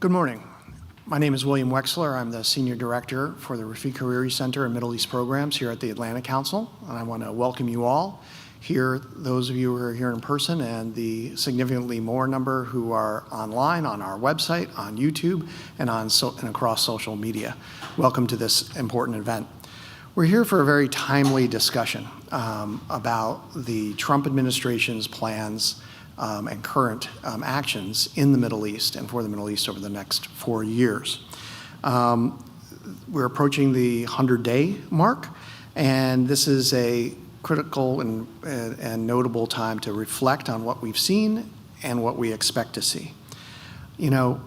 Good morning. My name is William Wexler. I'm the Senior Director for the Rafik Hariri Center and Middle East Programs here at the Atlantic Council. And I want to welcome you all here, those of you who are here in person, and the significantly more number who are online on our website, on YouTube, and across social media. Welcome to this important event. We're here for a very timely discussion about the Trump administration's plans and current actions in the Middle East and for the Middle East over the next 4 years. We're approaching the 100-day mark, and this is a critical and notable time to reflect on what we've seen and what we expect to see. You know,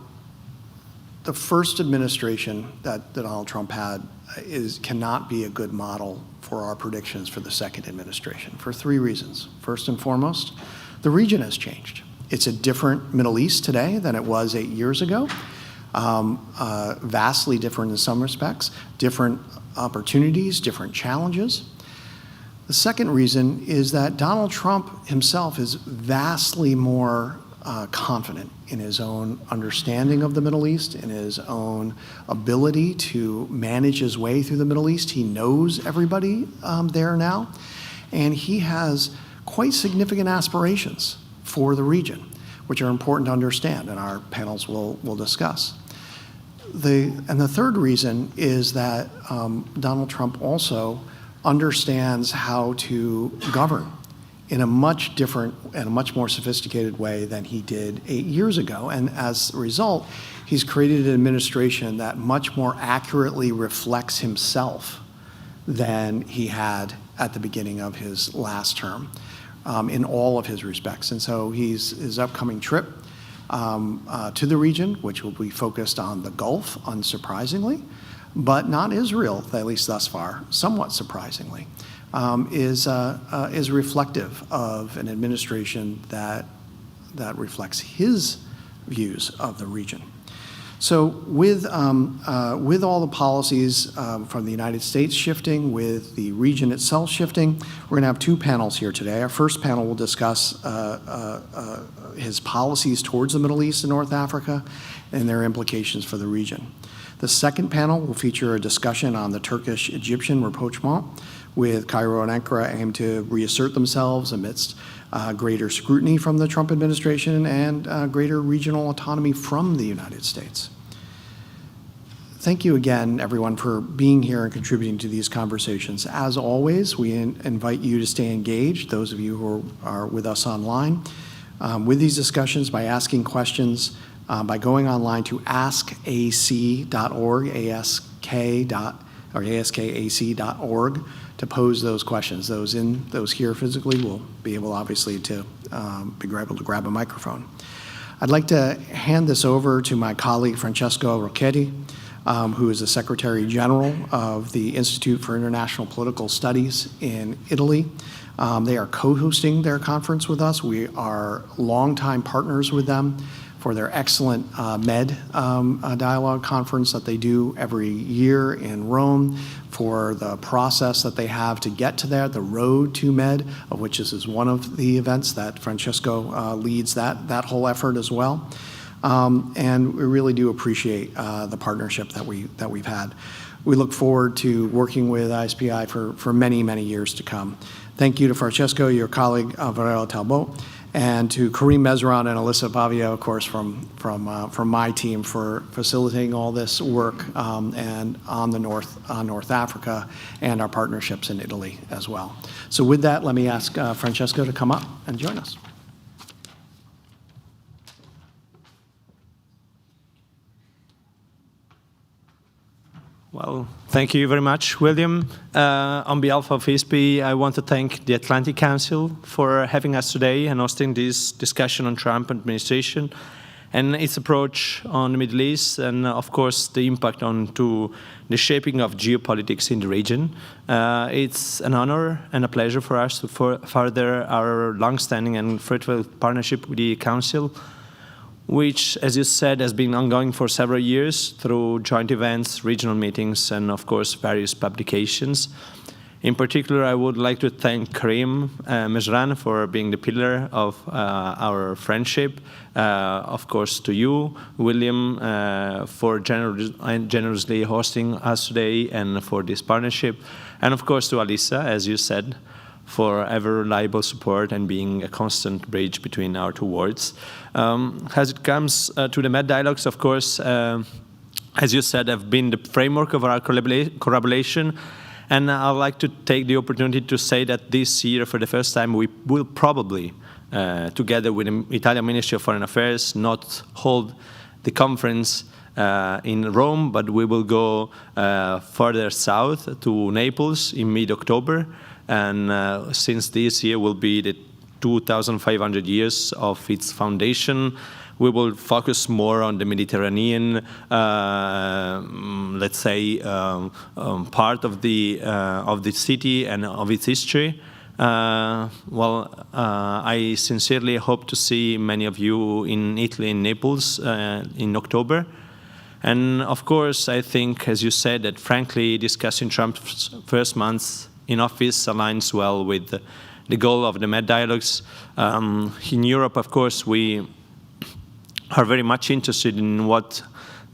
the first administration that Donald Trump had cannot be a good model for our predictions for the second administration for 3 reasons. First and foremost, the region has changed. It's a different Middle East today than it was 8 years ago, vastly different in some respects, different opportunities, different challenges. The second reason is that Donald Trump himself is vastly more confident in his own understanding of the Middle East, in his own ability to manage his way through the Middle East. He knows everybody there now, and he has quite significant aspirations for the region, which are important to understand, and our panels will discuss. The third reason is that Donald Trump also understands how to govern in a much different and a much more sophisticated way than he did 8 years ago. And as a result, he's created an administration that much more accurately reflects himself than he had at the beginning of his last term in all of his respects. And so his upcoming trip to the region, which will be focused on the Gulf, unsurprisingly, but not Israel, at least thus far, somewhat surprisingly, is reflective of an administration that reflects his views of the region. So with all the policies from the United States shifting, with the region itself shifting, we're going to have 2 panels here today. Our first panel will discuss his policies towards the Middle East and North Africa and their implications for the region. The second panel will feature a discussion on the Turkish-Egyptian rapprochement, with Cairo and Ankara aim to reassert themselves amidst greater scrutiny from the Trump administration and greater regional autonomy from the United States. Thank you again, everyone, for being here and contributing to these conversations. As always, we invite you to stay engaged, those of you who are with us online, with these discussions by asking questions, by going online to askac.org, askac.org, to pose those questions. Those here physically will be able, obviously, to be able to grab a microphone. I'd like to hand this over to my colleague, Francesco Rocchetti, who is the Secretary General of the Institute for International Political Studies in Italy. They are co-hosting their conference with us. We are longtime partners with them for their excellent Med Dialogue conference that they do every year in Rome, for the process that they have to get to there, the road to Med, of which this is one of the events that Francesco leads that whole effort as well. And we really do appreciate the partnership that we've had. We look forward to working with ISPI for many, many years to come. Thank you to Francesco, your colleague, Varela Talbot, and to Karim Mezran and Alyssa Bavia, of course, from my team for facilitating all this work and on North Africa and our partnerships in Italy as well. So with that, let me ask Francesco to come up and join us. Well, thank you very much, William. On behalf of ISPI, I want to thank the Atlantic Council for having us today and hosting this discussion on Trump administration and its approach on the Middle East, and of course the impact on to the shaping of geopolitics in the region. It's an honor and a pleasure for us to further our long-standing and fruitful partnership with the Council, which, as you said, has been ongoing for several years through joint events, regional meetings, and of course various publications. In particular, I would like to thank Karim Mejran for being the pillar of our friendship. Of course, to you, William, for generously hosting us today and for this partnership. And of course, to Alisa, as you said, for ever reliable support and being a constant bridge between our two worlds. As it comes to the Med Dialogues, of course, as you said, have been the framework of our collaboration. And I'd like to take the opportunity to say that this year, for the first time, we will probably, together with the Italian Ministry of Foreign Affairs, not hold the conference in Rome, but we will go further south to Naples in mid-October. And since this year will be the 2,500 years of its foundation, we will focus more on the Mediterranean, let's say, part of the city and of its history. I sincerely hope to see many of you in Italy, in Naples, in October. And of course, I think, as you said, that frankly, discussing Trump's first months in office aligns well with the goal of the Med Dialogues. In Europe, of course, we are very much interested in what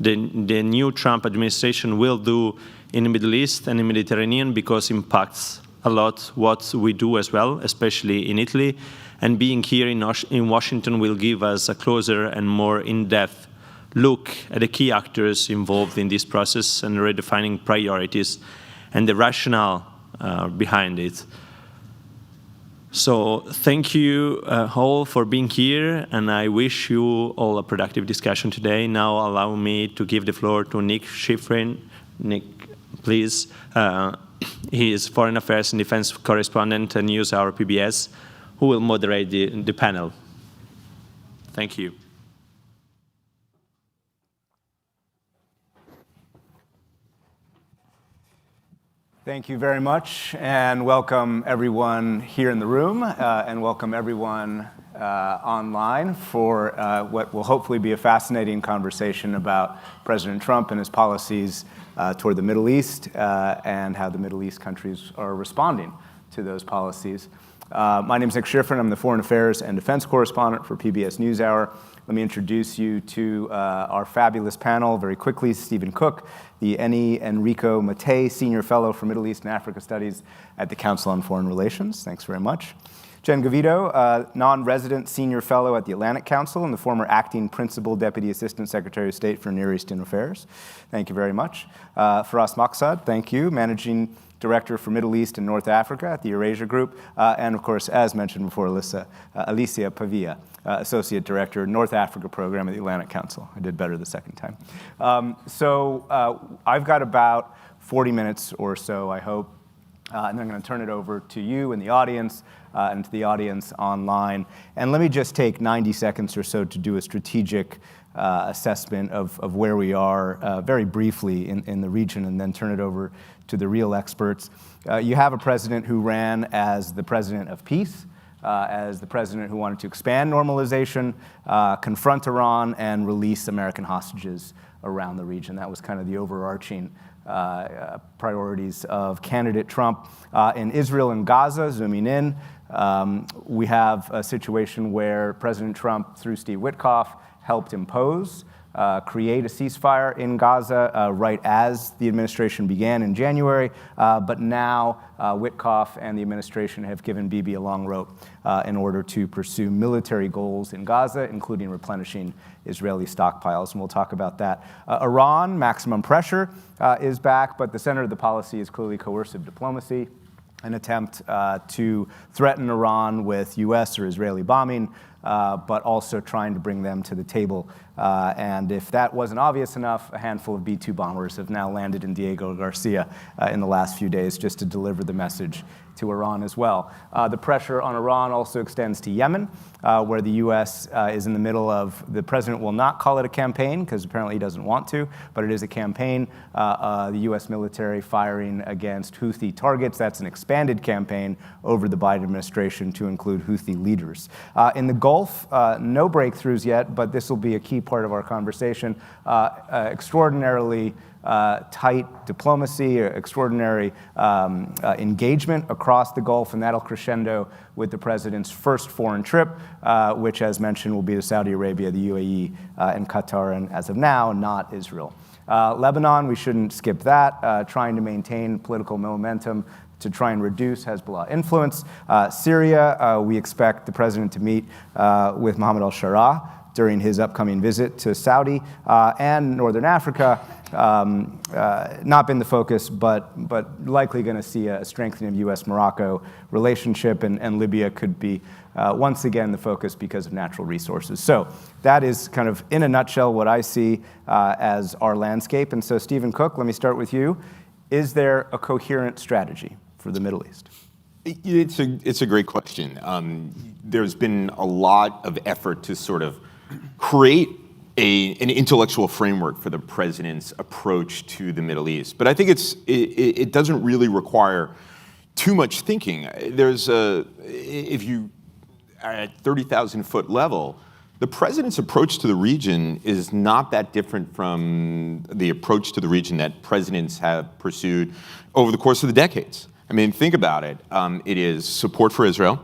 the new Trump administration will do in the Middle East and the Mediterranean, because it impacts a lot what we do as well, especially in Italy. And being here in Washington will give us a closer and more in-depth look at the key actors involved in this process and redefining priorities and the rationale behind it. So thank you all for being here, and I wish you all a productive discussion today. Now allow me to give the floor to Nick Schifrin. Nick, please. He is Foreign Affairs and Defense Correspondent at NewsHour PBS, who will moderate the panel. Thank you. Thank you very much, and welcome everyone here in the room, and welcome everyone online for what will hopefully be a fascinating conversation about President Trump and his policies toward the Middle East and how the Middle East countries are responding to those policies. My name is Nick Schifrin. I'm the Foreign Affairs and Defense Correspondent for PBS NewsHour. Let me introduce you to our fabulous panel very quickly. Stephen Cook, the Eni Enrico Mattei Senior Fellow for Middle East and Africa Studies at the Council on Foreign Relations. Thanks very much. Jen Gavito, non-resident Senior Fellow at the Atlantic Council and the former Acting Principal Deputy Assistant Secretary of State for Near Eastern Affairs. Thank you very much. Faraz Maqsad, thank you, Managing Director for Middle East and North Africa at the Eurasia Group, and of course, as mentioned before, Alicia Pavia, Associate Director, North Africa Program at the Atlantic Council. I did better the second time. I've got about 40 minutes or so, I hope, and then I'm going to turn it over to you in the audience and to the audience online. And let me just take 90 seconds or so to do a strategic assessment of where we are very briefly in the region, and then turn it over to the real experts. You have a president who ran as the president of peace, as the president who wanted to expand normalization, confront Iran, and release American hostages around the region. That was kind of the overarching priorities of candidate Trump. In Israel and Gaza, zooming in, we have a situation where President Trump, through Steve Witkoff, helped impose, create a ceasefire in Gaza right as the administration began in January. But now Witkoff and the administration have given Bibi a long rope in order to pursue military goals in Gaza, including replenishing Israeli stockpiles. And we'll talk about that. Iran, maximum pressure is back, but the center of the policy is clearly coercive diplomacy, an attempt to threaten Iran with U.S. or Israeli bombing, but also trying to bring them to the table. And if that wasn't obvious enough, a handful of B-2 bombers have now landed in Diego Garcia in the last few days just to deliver the message to Iran as well. The pressure on Iran also extends to Yemen, where the U.S. is in the middle of, the president will not call it a campaign because apparently he doesn't want to, but it is a campaign, the U.S. military firing against Houthi targets. That's an expanded campaign over the Biden administration to include Houthi leaders. In the Gulf, no breakthroughs yet, but this will be a key part of our conversation. Extraordinarily tight diplomacy, extraordinary engagement across the Gulf, and that'll crescendo with the president's first foreign trip, which, as mentioned, will be to Saudi Arabia, the UAE, and Qatar, and as of now, not Israel. Lebanon, we shouldn't skip that, trying to maintain political momentum to try and reduce Hezbollah influence. Syria, we expect the president to meet with Mohammed al-Shara during his upcoming visit to Saudi, and Northern Africa, not been the focus, but likely going to see a strengthening of U.S.-Morocco relationship, and Libya could be once again the focus because of natural resources. So that is kind of, in a nutshell, what I see as our landscape. And so, Stephen Cook, let me start with you. Is there a coherent strategy for the Middle East? It's a great question. There's been a lot of effort to sort of create an intellectual framework for the president's approach to the Middle East. But I think it doesn't really require too much thinking. If you are at 30,000-foot level, the president's approach to the region is not that different from the approach to the region that presidents have pursued over the course of the decades. I mean, think about it. It is support for Israel,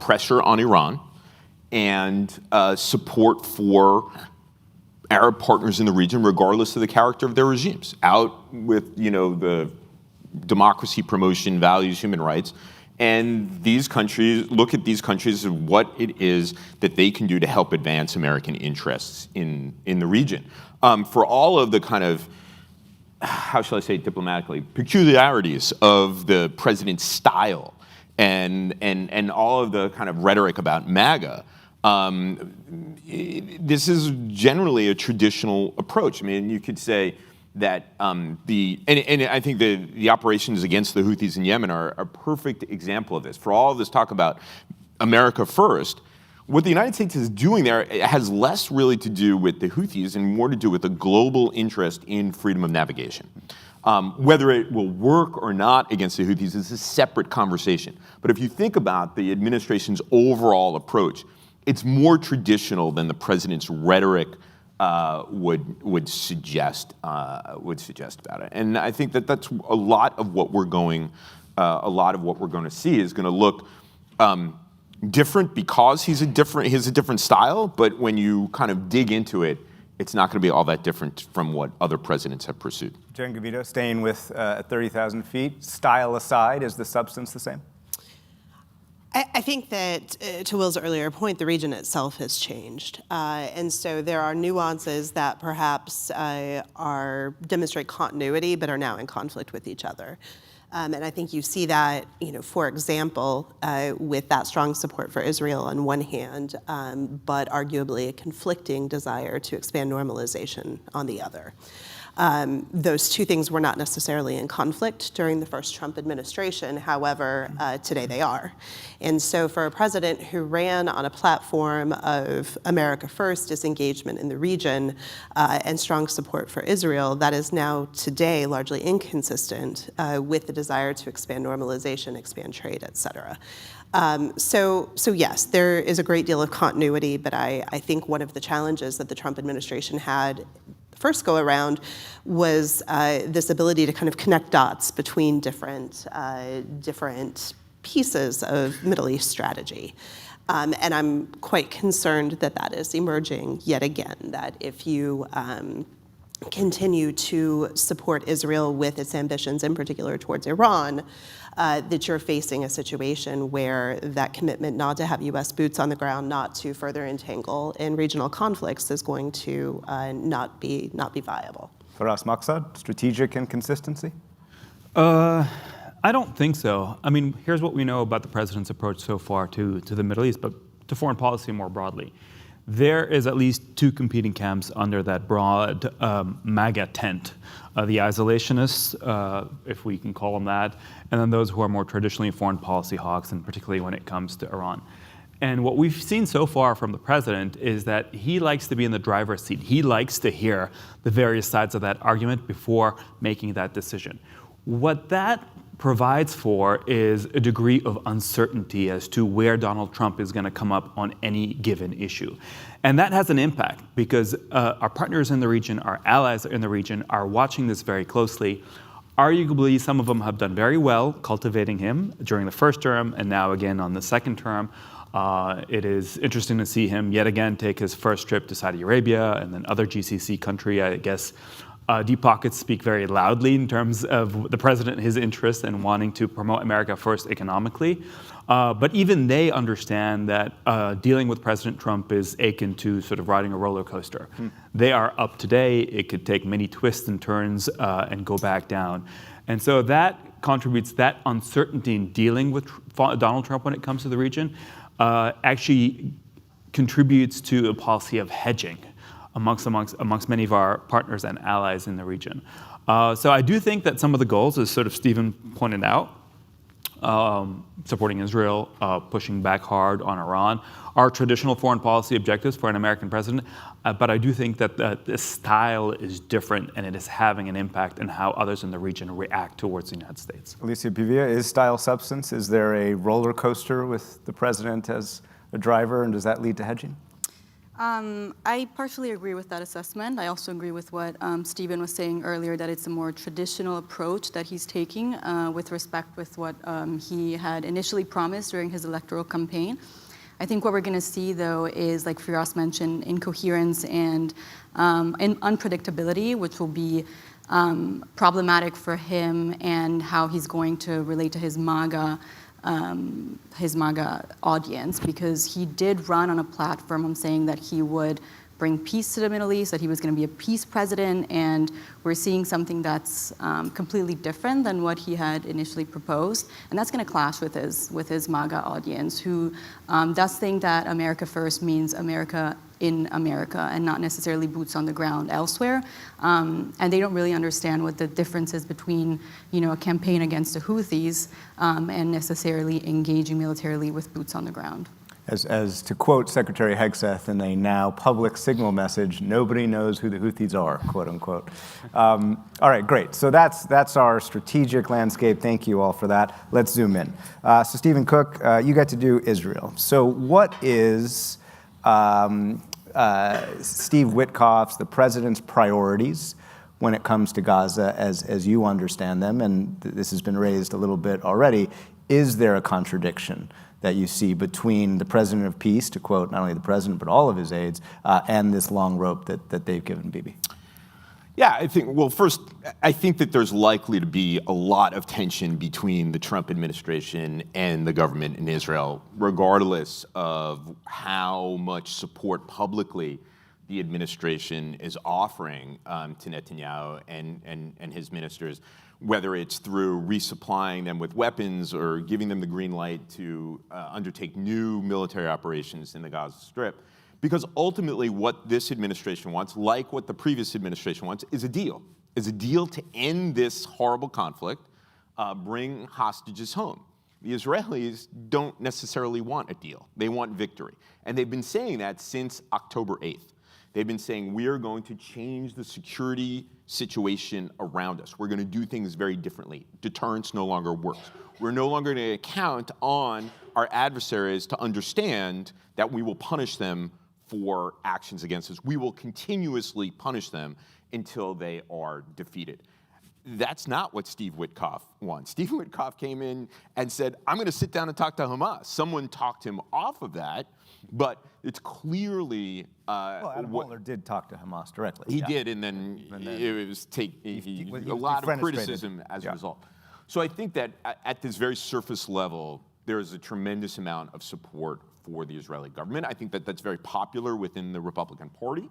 pressure on Iran, and support for Arab partners in the region, regardless of the character of their regimes. Out with, the democracy promotion, values, human rights. And these countries, look at these countries as what it is that they can do to help advance American interests in the region. For all of the kind of, how shall I say it diplomatically, peculiarities of the president's style and all of the kind of rhetoric about MAGA, this is generally a traditional approach. I mean, you could say that and I think the operations against the Houthis in Yemen are a perfect example of this. For all of this talk about America first, what the United States is doing there has less really to do with the Houthis and more to do with a global interest in freedom of navigation. Whether it will work or not against the Houthis is a separate conversation. But if you think about the administration's overall approach, it's more traditional than the president's rhetoric would suggest about it. And I think that's a lot of what we're going to see is going to look different because he has a different style. But when you kind of dig into it, it's not going to be all that different from what other presidents have pursued. Jen Gavito, staying with at 30,000 feet, style aside, is the substance the same? I think that, to Will's earlier point, the region itself has changed. And so there are nuances that perhaps demonstrate continuity, but are now in conflict with each other. And I think you see that, for example, with that strong support for Israel on one hand, but arguably a conflicting desire to expand normalization on the other. Those two things were not necessarily in conflict during the first Trump administration. However, today they are. And so for a president who ran on a platform of America First, disengagement in the region, and strong support for Israel, that is now today largely inconsistent with the desire to expand normalization, expand trade, et cetera. So yes, there is a great deal of continuity, but I think one of the challenges that the Trump administration had first go around was this ability to kind of connect dots between different pieces of Middle East strategy. And I'm quite concerned that that is emerging yet again, that if you continue to support Israel with its ambitions, in particular towards Iran, that you're facing a situation where that commitment not to have U.S. boots on the ground, not to further entangle in regional conflicts is going to not be viable. Faraz Maqsad, strategic inconsistency? I don't think so. I mean, here's what we know about the president's approach so far to the Middle East, but to foreign policy more broadly. There is at least two competing camps under that broad MAGA tent. The isolationists, if we can call them that, and then those who are more traditionally foreign policy hawks, and particularly when it comes to Iran. And what we've seen so far from the president is that he likes to be in the driver's seat. He likes to hear the various sides of that argument before making that decision. What that provides for is a degree of uncertainty as to where Donald Trump is going to come up on any given issue. And that has an impact because our partners in the region, our allies in the region are watching this very closely. Arguably, some of them have done very well cultivating him during the first term and now again on the second term. It is interesting to see him yet again take his first trip to Saudi Arabia and then other GCC country. I guess deep pockets speak very loudly in terms of the president and his interest in wanting to promote America first economically. But even they understand that dealing with President Trump is akin to sort of riding a roller coaster. They are up today. It could take many twists and turns and go back down. And so that contributes, that uncertainty in dealing with Donald Trump when it comes to the region actually contributes to a policy of hedging amongst many of our partners and allies in the region. So I do think that some of the goals, as sort of Stephen pointed out, supporting Israel, pushing back hard on Iran, are traditional foreign policy objectives for an American president. But I do think that the style is different and it is having an impact in how others in the region react towards the United States. Alicia Pivia, is style substance? Is there a roller coaster with the president as a driver, and does that lead to hedging? I partially agree with that assessment. I also agree with what Stephen was saying earlier, that it's a more traditional approach that he's taking with respect with what he had initially promised during his electoral campaign. I think what we're going to see, though, is, like Firas mentioned, incoherence and unpredictability, which will be problematic for him and how he's going to relate to his MAGA audience, because he did run on a platform of saying that he would bring peace to the Middle East, that he was going to be a peace president, and we're seeing something that's completely different than what he had initially proposed, and that's going to clash with his MAGA audience, who does think that America first means America in America and not necessarily boots on the ground elsewhere, and they don't really understand what the difference is between, a campaign against the Houthis and necessarily engaging militarily with boots on the ground. As to quote Secretary Hegseth in a now public signal message, nobody knows who the Houthis are, quote unquote. All right, great. So that's our strategic landscape. Thank you all for that. Let's zoom in. So Stephen Cook, you get to do Israel. So what is Steve Witkoff's, the president's priorities when it comes to Gaza as you understand them? And this has been raised a little bit already. Is there a contradiction that you see between the president of peace, to quote not only the president but all of his aides, and this long rope that they've given Bibi? Yeah, first, I think that there's likely to be a lot of tension between the Trump administration and the government in Israel, regardless of how much support publicly the administration is offering to Netanyahu and his ministers, whether it's through resupplying them with weapons or giving them the green light to undertake new military operations in the Gaza Strip. Because ultimately what this administration wants, like what the previous administration wants, is a deal to end this horrible conflict, bring hostages home. The Israelis don't necessarily want a deal. They want victory. And they've been saying that since October 8th. They've been saying, we are going to change the security situation around us. We're going to do things very differently. Deterrence no longer works. We're no longer going to count on our adversaries to understand that we will punish them for actions against us. We will continuously punish them until they are defeated. That's not what Steve Witkoff wants. Steve Witkoff came in and said, I'm going to sit down and talk to Hamas. Someone talked him off of that, but it's clearly... Adam Butler did talk to Hamas directly. He did, and then it was a lot of criticism as a result. So I think that at this very surface level, there is a tremendous amount of support for the Israeli government. I think that that's very popular within the Republican Party.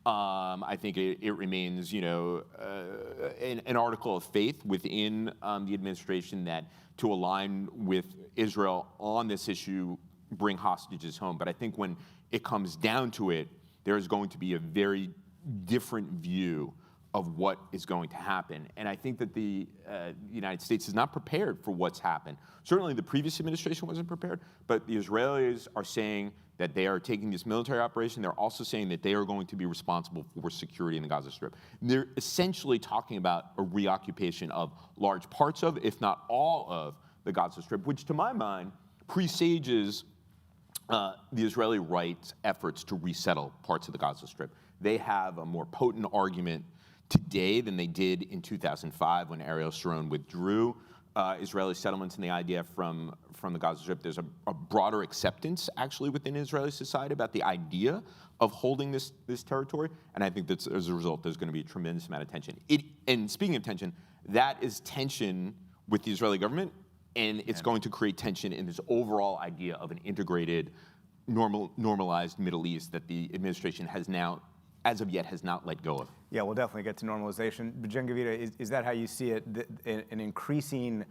I think it remains, an article of faith within the administration that to align with Israel on this issue, bring hostages home. But I think when it comes down to it, there is going to be a very different view of what is going to happen. And I think that the United States is not prepared for what's happened. Certainly the previous administration wasn't prepared, but the Israelis are saying that they are taking this military operation. They're also saying that they are going to be responsible for security in the Gaza Strip. They're essentially talking about a reoccupation of large parts of, if not all of, the Gaza Strip, which to my mind presages the Israeli right's efforts to resettle parts of the Gaza Strip. They have a more potent argument today than they did in 2005 when Ariel Sharon withdrew Israeli settlements in the IDF from the Gaza Strip. There's a broader acceptance actually within Israeli society about the idea of holding this territory, and I think that as a result there's going to be a tremendous amount of tension. And speaking of tension, that is tension with the Israeli government, and it's going to create tension in this overall idea of an integrated, normalized Middle East that the administration has now, as of yet, has not let go of. Yeah, we'll definitely get to normalization. But Jen Gavita, is that how you see it? An increasing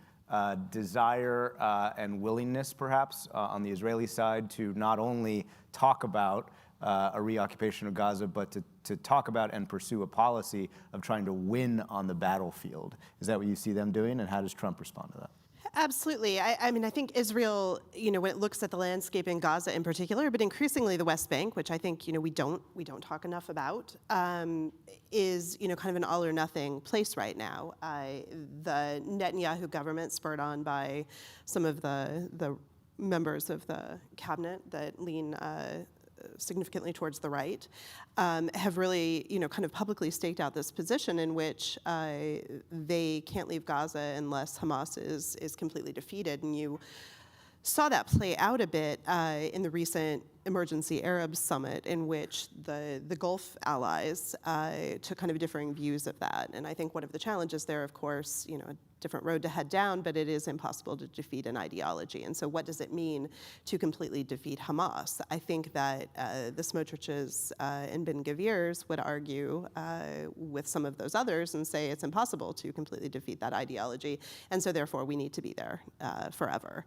desire and willingness, perhaps, on the Israeli side to not only talk about a reoccupation of Gaza, but to talk about and pursue a policy of trying to win on the battlefield. Is that what you see them doing, and how does Trump respond to that? Absolutely. I mean, I think Israel, when it looks at the landscape in Gaza in particular, but increasingly the West Bank, which I think, we don't talk enough about, is, kind of an all or nothing place right now. The Netanyahu government, spurred on by some of the members of the cabinet that lean significantly towards the right, have really, kind of publicly staked out this position in which they can't leave Gaza unless Hamas is completely defeated. And you saw that play out a bit in the recent Emergency Arab Summit, in which the Gulf allies took kind of differing views of that. And I think one of the challenges there, of course, a different road to head down, but it is impossible to defeat an ideology. And so what does it mean to completely defeat Hamas? I think that the Smotriches and Ben Gvir's would argue with some of those others and say it's impossible to completely defeat that ideology, and so therefore we need to be there forever.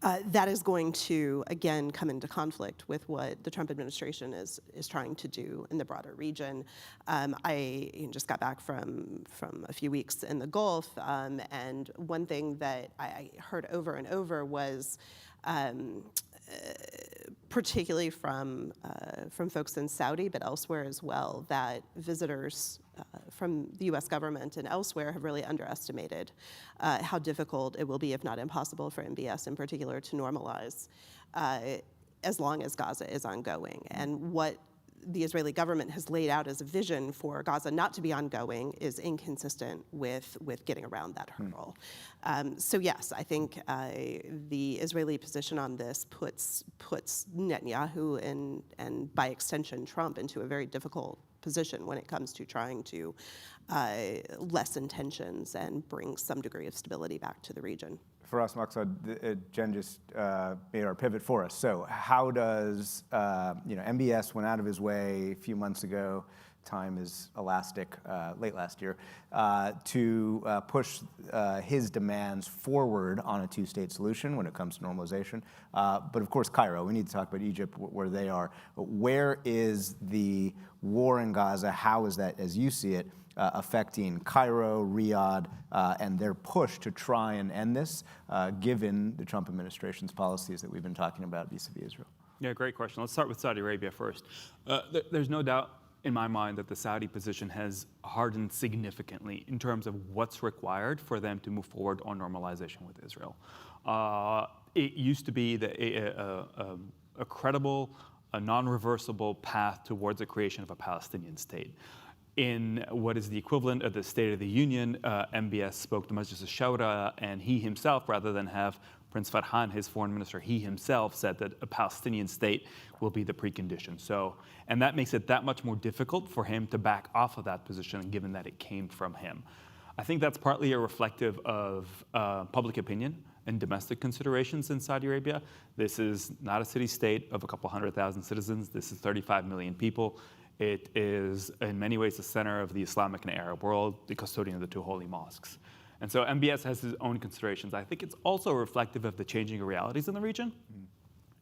That is going to, again, come into conflict with what the Trump administration is trying to do in the broader region. I just got back from a few weeks in the Gulf, and one thing that I heard over and over was, particularly from folks in Saudi, but elsewhere as well, that visitors from the U.S. government and elsewhere have really underestimated how difficult it will be, if not impossible, for MBS in particular to normalize as long as Gaza is ongoing. And what the Israeli government has laid out as a vision for Gaza not to be ongoing is inconsistent with getting around that hurdle. So yes, I think the Israeli position on this puts Netanyahu and by extension Trump into a very difficult position when it comes to trying to lessen tensions and bring some degree of stability back to the region. For us, Maqsood, Jen just made our pivot for us. So how does, MBS went out of his way a few months ago, time is elastic, late last year, to push his demands forward on a two-state solution when it comes to normalization. But of course, Cairo, we need to talk about Egypt, where they are. Where is the war in Gaza? How is that, as you see it, affecting Cairo, Riyadh, and their push to try and end this, given the Trump administration's policies that we've been talking about vis-a-vis Israel? Yeah, great question. Let's start with Saudi Arabia first. There's no doubt in my mind that the Saudi position has hardened significantly in terms of what's required for them to move forward on normalization with Israel. It used to be a credible, a non-reversible path towards the creation of a Palestinian state. In what is the equivalent of the State of the Union, MBS spoke to Majlis al-Shura, and he himself, rather than have Prince Farhan, his foreign minister, he himself said that a Palestinian state will be the precondition. And that makes it that much more difficult for him to back off of that position, given that it came from him. I think that's partly a reflective of public opinion and domestic considerations in Saudi Arabia. This is not a city-state of a couple 100,000 citizens. This is 35 million people. It is, in many ways, the center of the Islamic and Arab world, the custodian of the two holy mosques. And so MBS has his own considerations. I think it's also reflective of the changing realities in the region.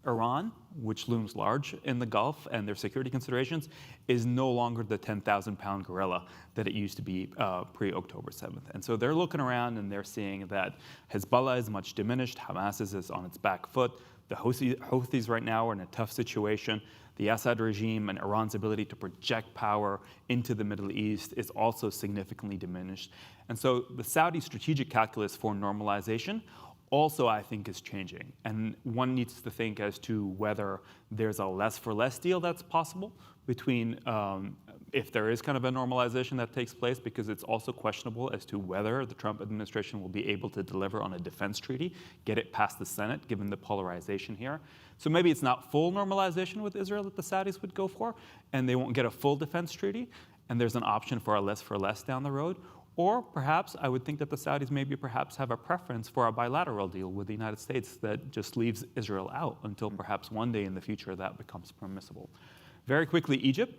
Iran, which looms large in the Gulf, and their security considerations, is no longer the 10,000-pound gorilla that it used to be pre-October 7th. And so they're looking around and they're seeing that Hezbollah is much diminished, Hamas is on its back foot, the Houthis right now are in a tough situation. The Assad regime and Iran's ability to project power into the Middle East is also significantly diminished. And so the Saudi strategic calculus for normalization also I think is changing. And one needs to think as to whether there's a less for less deal that's possible between if there is kind of a normalization that takes place, because it's also questionable as to whether the Trump administration will be able to deliver on a defense treaty, get it past the Senate, given the polarization here. So maybe it's not full normalization with Israel that the Saudis would go for, and they won't get a full defense treaty, and there's an option for a less for less down the road. Or perhaps I would think that the Saudis maybe perhaps have a preference for a bilateral deal with the United States that just leaves Israel out until perhaps one day in the future that becomes permissible. Very quickly, Egypt.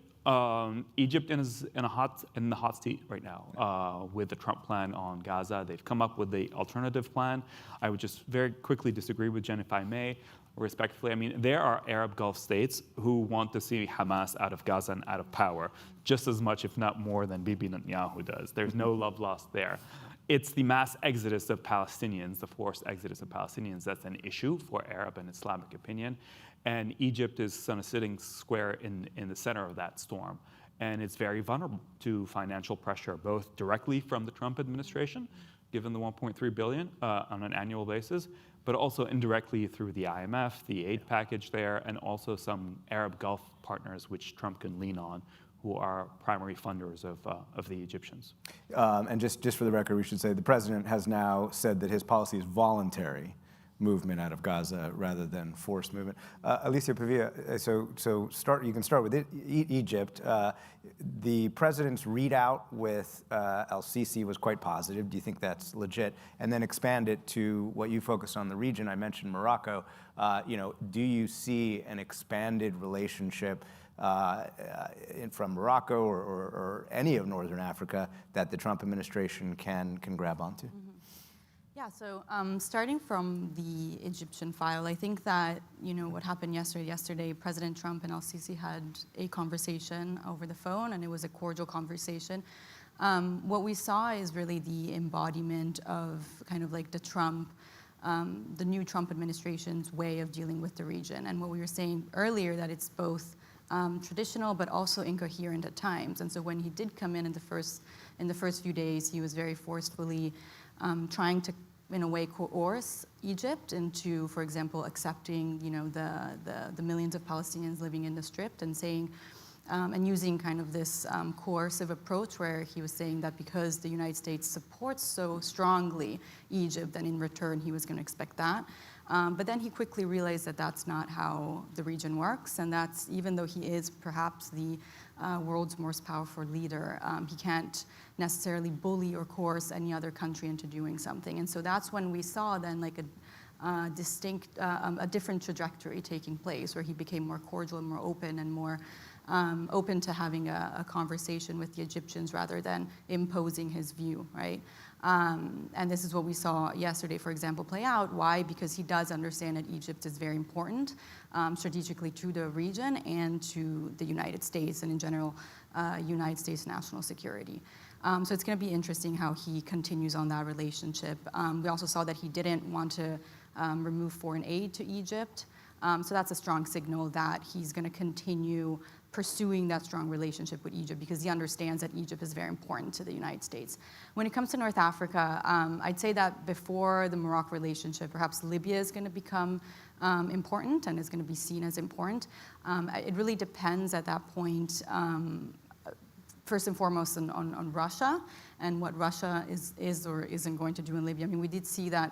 Egypt is in the hot seat right now with the Trump plan on Gaza. They've come up with the alternative plan. I would just very quickly disagree with Jen, if I may, respectfully. I mean, there are Arab Gulf states who want to see Hamas out of Gaza and out of power just as much, if not more, than Bibi Netanyahu does. There's no love lost there. It's the mass exodus of Palestinians, the forced exodus of Palestinians, that's an issue for Arab and Islamic opinion. And Egypt is kind of sitting square in the center of that storm. And it's very vulnerable to financial pressure, both directly from the Trump administration, given the $1.3 billion on an annual basis, but also indirectly through the IMF, the aid package there, and also some Arab Gulf partners which Trump can lean on, who are primary funders of the Egyptians. And just for the record, we should say the president has now said that his policy is voluntary movement out of Gaza rather than forced movement. Alicia Pavia, you can start with Egypt. The president's readout with El-Sisi was quite positive. Do you think that's legit? And then expand it to what you focused on, the region. I mentioned Morocco. Do you see an expanded relationship from Morocco or any of Northern Africa that the Trump administration can grab onto? Mm-hmm. Yeah, so starting from the Egyptian file, I think that, what happened yesterday, President Trump and El-Sisi had a conversation over the phone, and it was a cordial conversation. What we saw is really the embodiment of kind of like the new Trump administration's way of dealing with the region. And what we were saying earlier, that it's both traditional but also incoherent at times. And so when he did come in the first few days, he was very forcefully trying to, in a way, coerce Egypt into, for example, accepting, the millions of Palestinians living in the Strip, and saying, and using kind of this coercive approach where he was saying that because the United States supports so strongly Egypt, then in return he was going to expect that. But then he quickly realized that that's not how the region works, and that's, even though he is perhaps the world's most powerful leader, he can't necessarily bully or coerce any other country into doing something. And so that's when we saw then like a different trajectory taking place, where he became more cordial and more open and more open to having a conversation with the Egyptians rather than imposing his view, right? And this is what we saw yesterday, for example, play out. Why? Because he does understand that Egypt is very important strategically to the region and to the United States, and in general, United States national security. So it's going to be interesting how he continues on that relationship. We also saw that he didn't want to remove foreign aid to Egypt. So that's a strong signal that he's going to continue pursuing that strong relationship with Egypt, because he understands that Egypt is very important to the United States. When it comes to North Africa, I'd say that before the Morocco relationship, perhaps Libya is going to become important and is going to be seen as important. It really depends at that point, first and foremost on Russia and what Russia is or isn't going to do in Libya. I mean, we did see that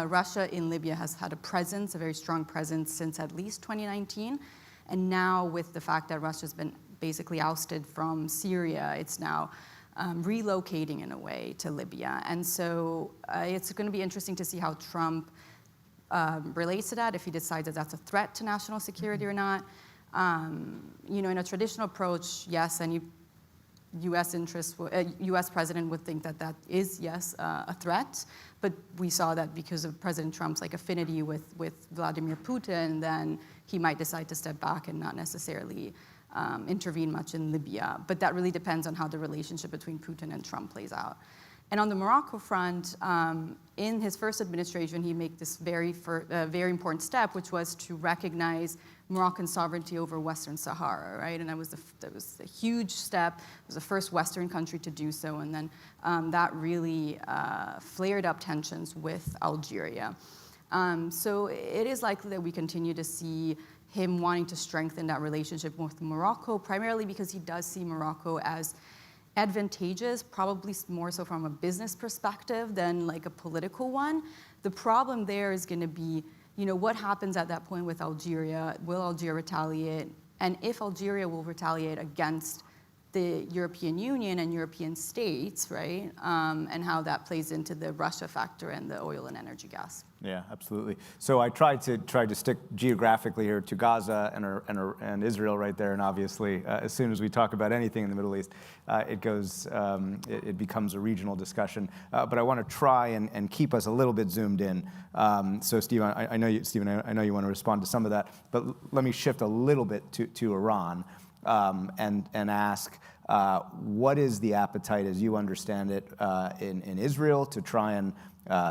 Russia in Libya has had a very strong presence since at least 2019. And now with the fact that Russia's been basically ousted from Syria, it's now relocating in a way to Libya. And so it's going to be interesting to see how Trump relates to that, if he decides that that's a threat to national security or not. In a traditional approach, yes, any U.S. president would think that is, yes, a threat. But we saw that because of President Trump's affinity with Vladimir Putin, then he might decide to step back and not necessarily intervene much in Libya. But that really depends on how the relationship between Putin and Trump plays out. And on the Morocco front, in his first administration, he made this very important step, which was to recognize Moroccan sovereignty over Western Sahara, right? And that was a huge step. It was the first Western country to do so, and then that really flared up tensions with Algeria. So it is likely that we continue to see him wanting to strengthen that relationship with Morocco, primarily because he does see Morocco as advantageous, probably more so from a business perspective than like a political one. The problem there is going to be, what happens at that point with Algeria? Will Algeria retaliate? And if Algeria will retaliate against the European Union and European states, right? And how that plays into the Russia factor and the oil and energy gas. Yeah, absolutely. So I tried to stick geographically here to Gaza and Israel right there, and obviously, as soon as we talk about anything in the Middle East, it becomes a regional discussion. But I want to try and keep us a little bit zoomed in. So, Stephen, I know you want to respond to some of that, but let me shift a little bit to Iran. And ask, what is the appetite, as you understand it, in Israel to try and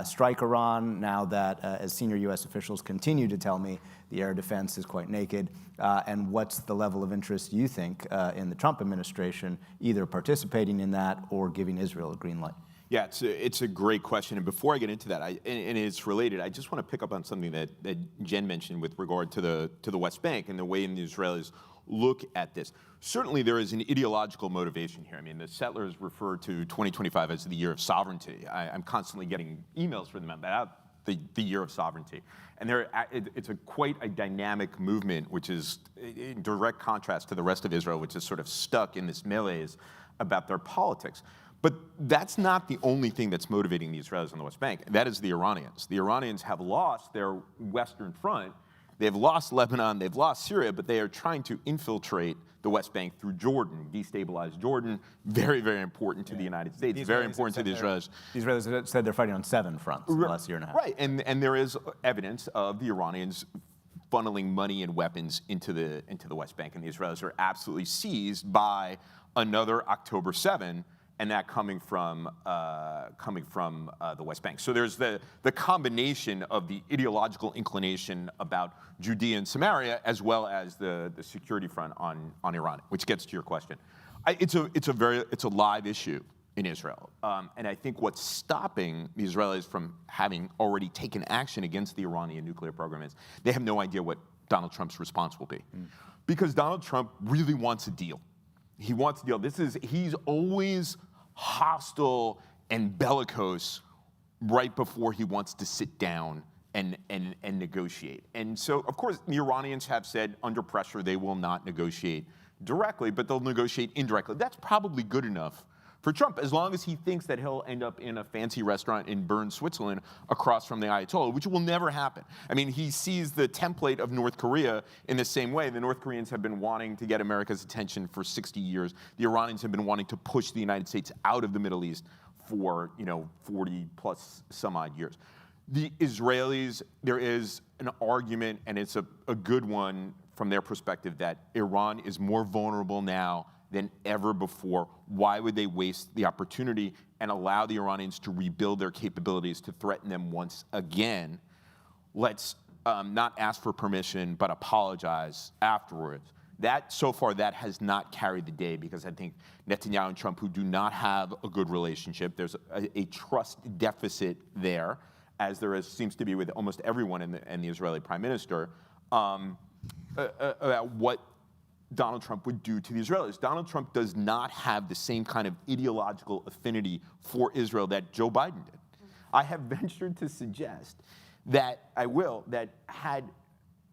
strike Iran now that, as senior U.S. officials continue to tell me, the air defense is quite naked? And what's the level of interest, you think, in the Trump administration, either participating in that or giving Israel a green light? Yeah, it's a great question. And before I get into that, and it's related, I just want to pick up on something that Jen mentioned with regard to the West Bank and the way the Israelis look at this. Certainly there is an ideological motivation here. I mean, the settlers refer to 2025 as the year of sovereignty. I'm constantly getting emails from them about the year of sovereignty. And it's quite a dynamic movement, which is in direct contrast to the rest of Israel, which is sort of stuck in this malaise about their politics. But that's not the only thing that's motivating the Israelis on the West Bank. That is the Iranians. The Iranians have lost their Western front. They've lost Lebanon, they've lost Syria, but they are trying to infiltrate the West Bank through Jordan, destabilize Jordan. Very, very important to the United States, very important to the Israelis. The Israelis said they're fighting on 7 fronts in the last year and a half. Right, and there is evidence of the Iranians funneling money and weapons into the West Bank, and the Israelis are absolutely seized by another October 7, and that coming from the West Bank. So there's the combination of the ideological inclination about Judea and Samaria, as well as the security front on Iran, which gets to your question. It's a live issue in Israel, and I think what's stopping the Israelis from having already taken action against the Iranian nuclear program is they have no idea what Donald Trump's response will be, because Donald Trump really wants a deal. He wants a deal. He's always hostile and bellicose right before he wants to sit down and negotiate. And so, of course, the Iranians have said under pressure they will not negotiate directly, but they'll negotiate indirectly. That's probably good enough for Trump, as long as he thinks that he'll end up in a fancy restaurant in Bern, Switzerland, across from the Ayatollah, which will never happen. I mean, he sees the template of North Korea in the same way. The North Koreans have been wanting to get America's attention for 60 years. The Iranians have been wanting to push the United States out of the Middle East for 40 plus some odd years. The Israelis, there is an argument, and it's a good one from their perspective, that Iran is more vulnerable now than ever before. Why would they waste the opportunity and allow the Iranians to rebuild their capabilities to threaten them once again? Let's not ask for permission, but apologize afterwards. So far, that has not carried the day, because I think Netanyahu and Trump, who do not have a good relationship, there's a trust deficit there, as there seems to be with almost everyone in the Israeli prime minister, about what Donald Trump would do to the Israelis. Donald Trump does not have the same kind of ideological affinity for Israel that Joe Biden did. I have ventured to suggest that had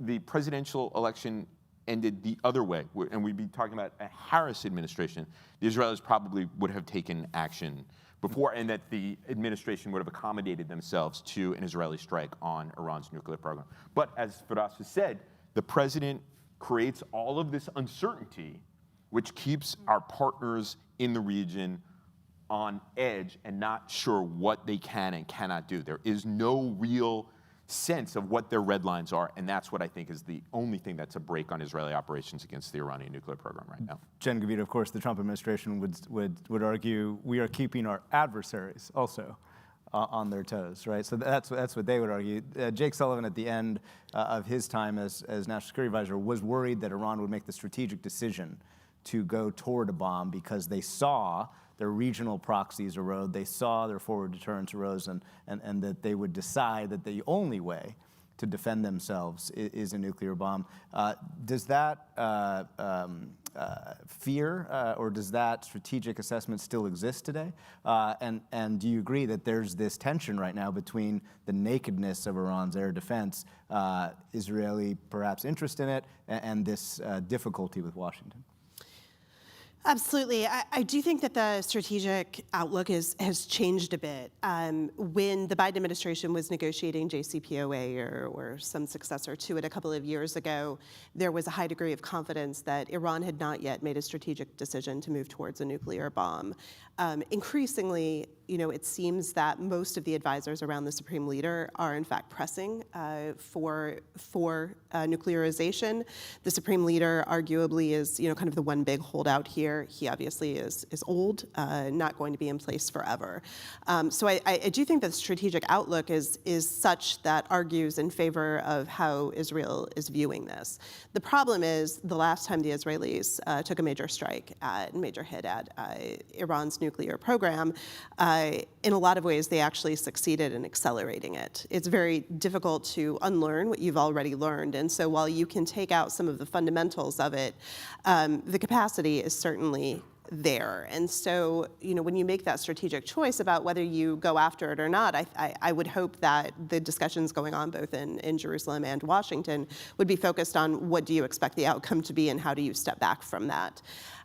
the presidential election ended the other way, and we'd be talking about a Harris administration, the Israelis probably would have taken action before, and that the administration would have accommodated themselves to an Israeli strike on Iran's nuclear program. But as Firas has said, the president creates all of this uncertainty, which keeps our partners in the region on edge and not sure what they can and cannot do. There is no real sense of what their red lines are, and that's what I think is the only thing that's a break on Israeli operations against the Iranian nuclear program right now. Jen Gavita, of course, the Trump administration would argue we are keeping our adversaries also on their toes, right? So that's what they would argue. Jake Sullivan, at the end of his time as National Security Advisor, was worried that Iran would make the strategic decision to go toward a bomb because they saw their regional proxies erode, they saw their forward deterrence erode, and that they would decide that the only way to defend themselves is a nuclear bomb. Does that fear or does that strategic assessment still exist today? And do you agree that there's this tension right now between the nakedness of Iran's air defense, Israeli perhaps interest in it, and this difficulty with Washington? Absolutely. I do think that the strategic outlook has changed a bit. When the Biden administration was negotiating JCPOA or some successor to it a couple of years ago, there was a high degree of confidence that Iran had not yet made a strategic decision to move towards a nuclear bomb. Increasingly, it seems that most of the advisors around the Supreme Leader are in fact pressing for nuclearization. The Supreme Leader arguably is, kind of the one big holdout here. He obviously is old, not going to be in place forever. So I do think that the strategic outlook is such that argues in favor of how Israel is viewing this. The problem is the last time the Israelis took a major hit at Iran's nuclear program, in a lot of ways, they actually succeeded in accelerating it. It's very difficult to unlearn what you've already learned. And so while you can take out some of the fundamentals of it, the capacity is certainly there. And so, when you make that strategic choice about whether you go after it or not, I would hope that the discussions going on both in Jerusalem and Washington would be focused on what do you expect the outcome to be and how do you step back from that.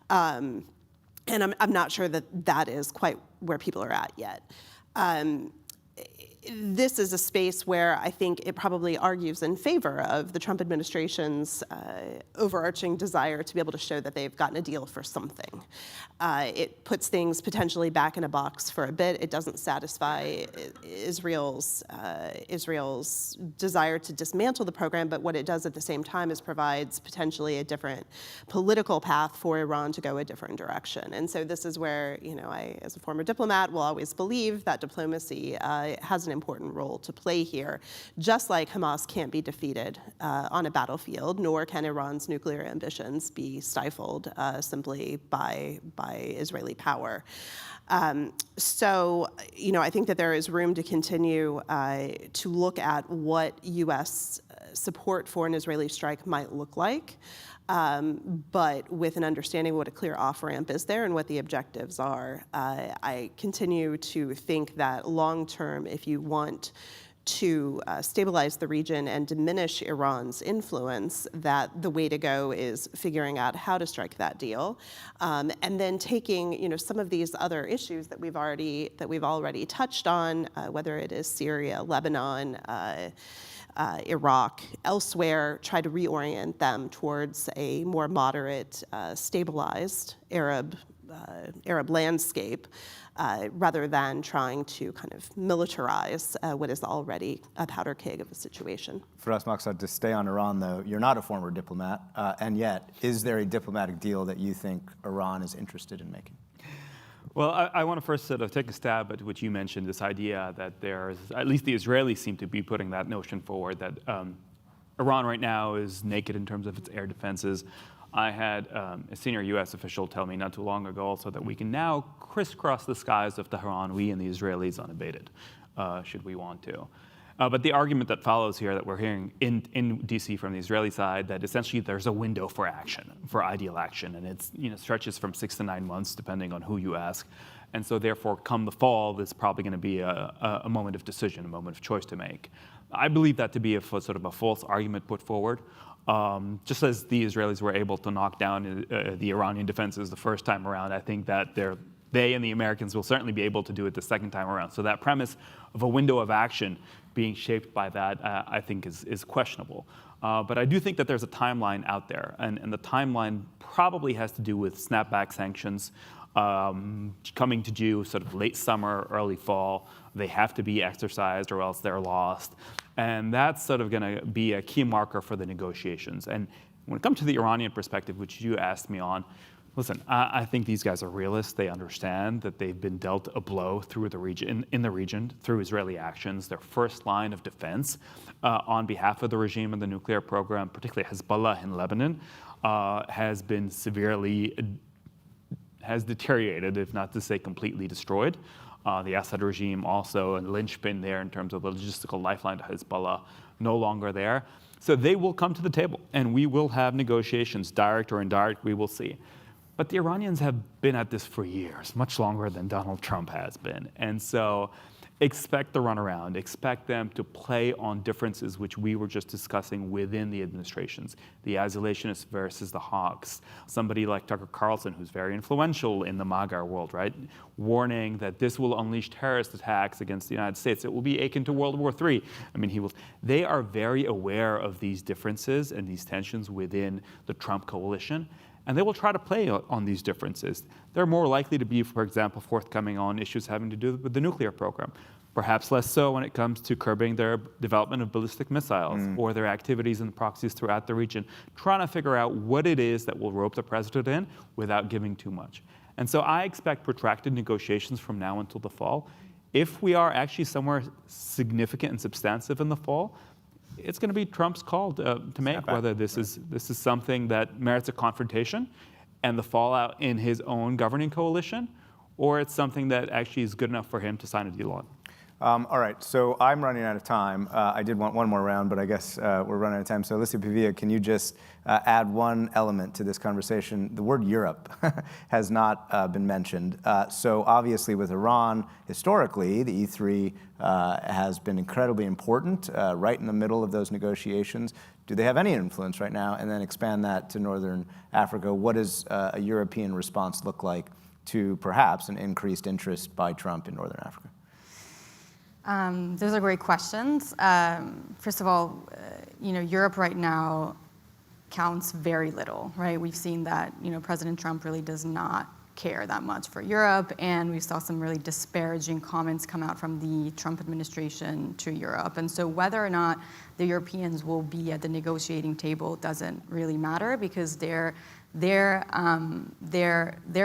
And I'm not sure that is quite where people are at yet. This is a space where I think it probably argues in favor of the Trump administration's overarching desire to be able to show that they've gotten a deal for something. It puts things potentially back in a box for a bit. It doesn't satisfy Israel's desire to dismantle the program, but what it does at the same time is provides potentially a different political path for Iran to go a different direction. And so this is where, I, as a former diplomat, will always believe that diplomacy has an important role to play here. Just like Hamas can't be defeated on a battlefield, nor can Iran's nuclear ambitions be stifled simply by Israeli power. So, I think that there is room to continue to look at what U.S. support for an Israeli strike might look like. But with an understanding of what a clear off-ramp is there and what the objectives are. I continue to think that long-term, if you want to stabilize the region and diminish Iran's influence, that the way to go is figuring out how to strike that deal, and then taking some of these other issues that we've already touched on, whether it is Syria, Lebanon, Iraq, elsewhere, try to reorient them towards a more moderate, stabilized Arab landscape, rather than trying to kind of militarize what is already a powder keg of a situation. Firas Maksad, to stay on Iran, though, you're not a former diplomat, and yet, is there a diplomatic deal that you think Iran is interested in making? Well, I want to first sort of take a stab at what you mentioned, this idea that there's, at least the Israelis seem to be putting that notion forward, that Iran right now is naked in terms of its air defenses. I had a senior U.S. official tell me not too long ago also that we can now crisscross the skies of Tehran, we and the Israelis, unabated, should we want to. But the argument that follows here that we're hearing in D.C. from the Israeli side, that essentially there's a window for action, for ideal action, and it's stretches from 6 to 9 months, depending on who you ask. And so therefore, come the fall, there's probably going to be a moment of decision, a moment of choice to make. I believe that to be a sort of a false argument put forward. Just as the Israelis were able to knock down the Iranian defenses the first time around, I think that they and the Americans will certainly be able to do it the second time around. So that premise of a window of action being shaped by that, I think is questionable. But I do think that there's a timeline out there, and the timeline probably has to do with snapback sanctions coming to due sort of late summer, early fall. They have to be exercised or else they're lost. And that's sort of going to be a key marker for the negotiations. And when it comes to the Iranian perspective, which you asked me on, Listen, I think these guys are realists. They understand that they've been dealt a blow through the region, in the region, through Israeli actions. Their first line of defense on behalf of the regime and the nuclear program, particularly Hezbollah in Lebanon, has been has deteriorated, if not to say completely destroyed. The Assad regime also a linchpin there in terms of the logistical lifeline to Hezbollah, no longer there. So they will come to the table, and we will have negotiations, direct or indirect, we will see. But the Iranians have been at this for years, much longer than Donald Trump has been. And so expect the runaround, expect them to play on differences which we were just discussing within the administrations, the isolationists versus the hawks. Somebody like Tucker Carlson, who's very influential in the MAGA world, right? Warning that this will unleash terrorist attacks against the United States. It will be akin to World War III. I mean, they are very aware of these differences and these tensions within the Trump coalition. And they will try to play on these differences. They're more likely to be, for example, forthcoming on issues having to do with the nuclear program. Perhaps less so when it comes to curbing their development of ballistic missiles or their activities and proxies throughout the region, trying to figure out what it is that will rope the president in without giving too much. And so I expect protracted negotiations from now until the fall. If we are actually somewhere significant and substantive in the fall, it's going to be Trump's call to make whether this is something that merits a confrontation and the fallout in his own governing coalition, or it's something that actually is good enough for him to sign a deal on. All right, so I'm running out of time. I did want one more round, but I guess we're running out of time. So Alicia Pavia, can you just add one element to this conversation? The word Europe has not been mentioned. So obviously with Iran, historically, the E3 has been incredibly important, right in the middle of those negotiations. Do they have any influence right now? And then expand that to Northern Africa. What does a European response look like to perhaps an increased interest by Trump in Northern Africa? Those are great questions. First of all, Europe right now counts very little, right? We've seen that, President Trump really does not care that much for Europe, and we saw some really disparaging comments come out from the Trump administration to Europe. And so whether or not the Europeans will be at the negotiating table doesn't really matter, because their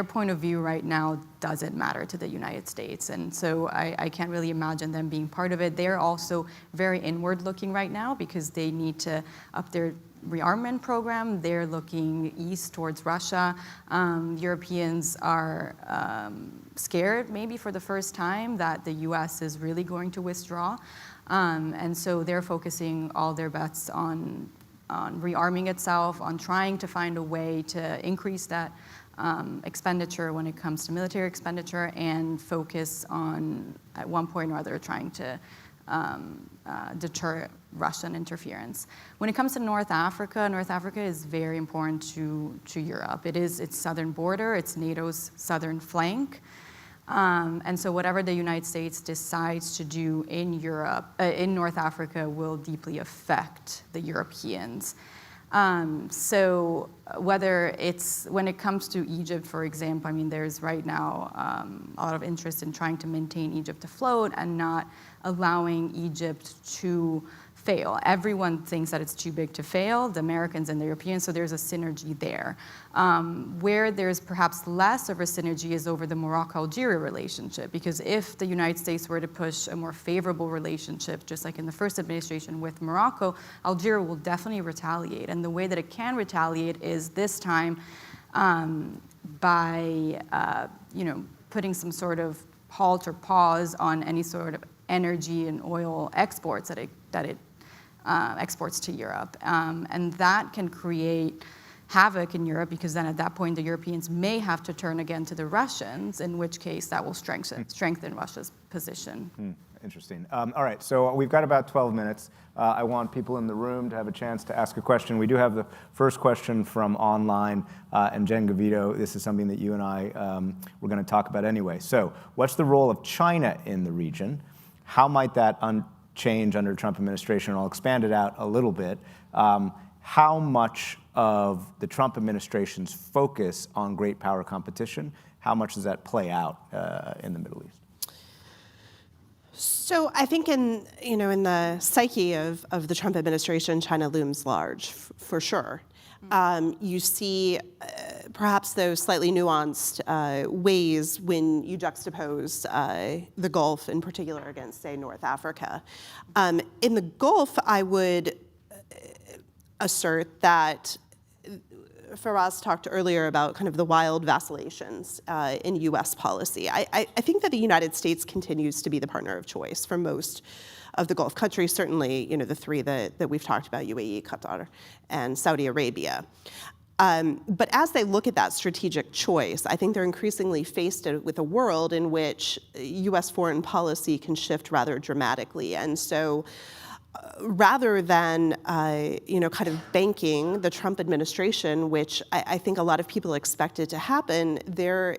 point of view right now doesn't matter to the United States. And so I can't really imagine them being part of it. They're also very inward looking right now because they need to up their rearmament program. They're looking east towards Russia. Europeans are scared, maybe for the first time, that the US is really going to withdraw. And so they're focusing all their bets on rearming itself, on trying to find a way to increase that expenditure when it comes to military expenditure, and focus on, at one point or other, trying to deter Russian interference. When it comes to North Africa is very important to Europe. It is its southern border, it's NATO's southern flank. And so whatever the United States decides to do in Europe, in North Africa, will deeply affect the Europeans. So whether it's, when it comes to Egypt, for example, I mean, there's right now a lot of interest in trying to maintain Egypt afloat and not allowing Egypt to fail. Everyone thinks that it's too big to fail, the Americans and the Europeans, so there's a synergy there. Where there's perhaps less of a synergy is over the Morocco-Algeria relationship, because if the United States were to push a more favorable relationship, just like in the first administration with Morocco, Algeria will definitely retaliate. And the way that it can retaliate is this time by putting some sort of halt or pause on any sort of energy and oil exports that it exports to Europe. And that can create havoc in Europe, because then at that point the Europeans may have to turn again to the Russians, in which case that will strengthen Russia's position. Interesting. All right, so we've got about 12 minutes. I want people in the room to have a chance to ask a question. We do have the first question from online, and Jen Gavito, this is something that you and I were going to talk about anyway. So what's the role of China in the region? How might that change under the Trump administration? I'll expand it out a little bit. How much of the Trump administration's focus on great power competition, how much does that play out in the Middle East? So I think in the psyche of the Trump administration, China looms large, for sure. You see perhaps those slightly nuanced ways when you juxtapose the Gulf in particular against, say, North Africa. In the Gulf, I would assert that Faraz talked earlier about kind of the wild vacillations in U.S. policy. I think that the United States continues to be the partner of choice for most of the Gulf countries, certainly, the three that we've talked about, UAE, Qatar, and Saudi Arabia. But as they look at that strategic choice, I think they're increasingly faced with a world in which U.S. foreign policy can shift rather dramatically. And so rather than, kind of banking the Trump administration, which I think a lot of people expected to happen, there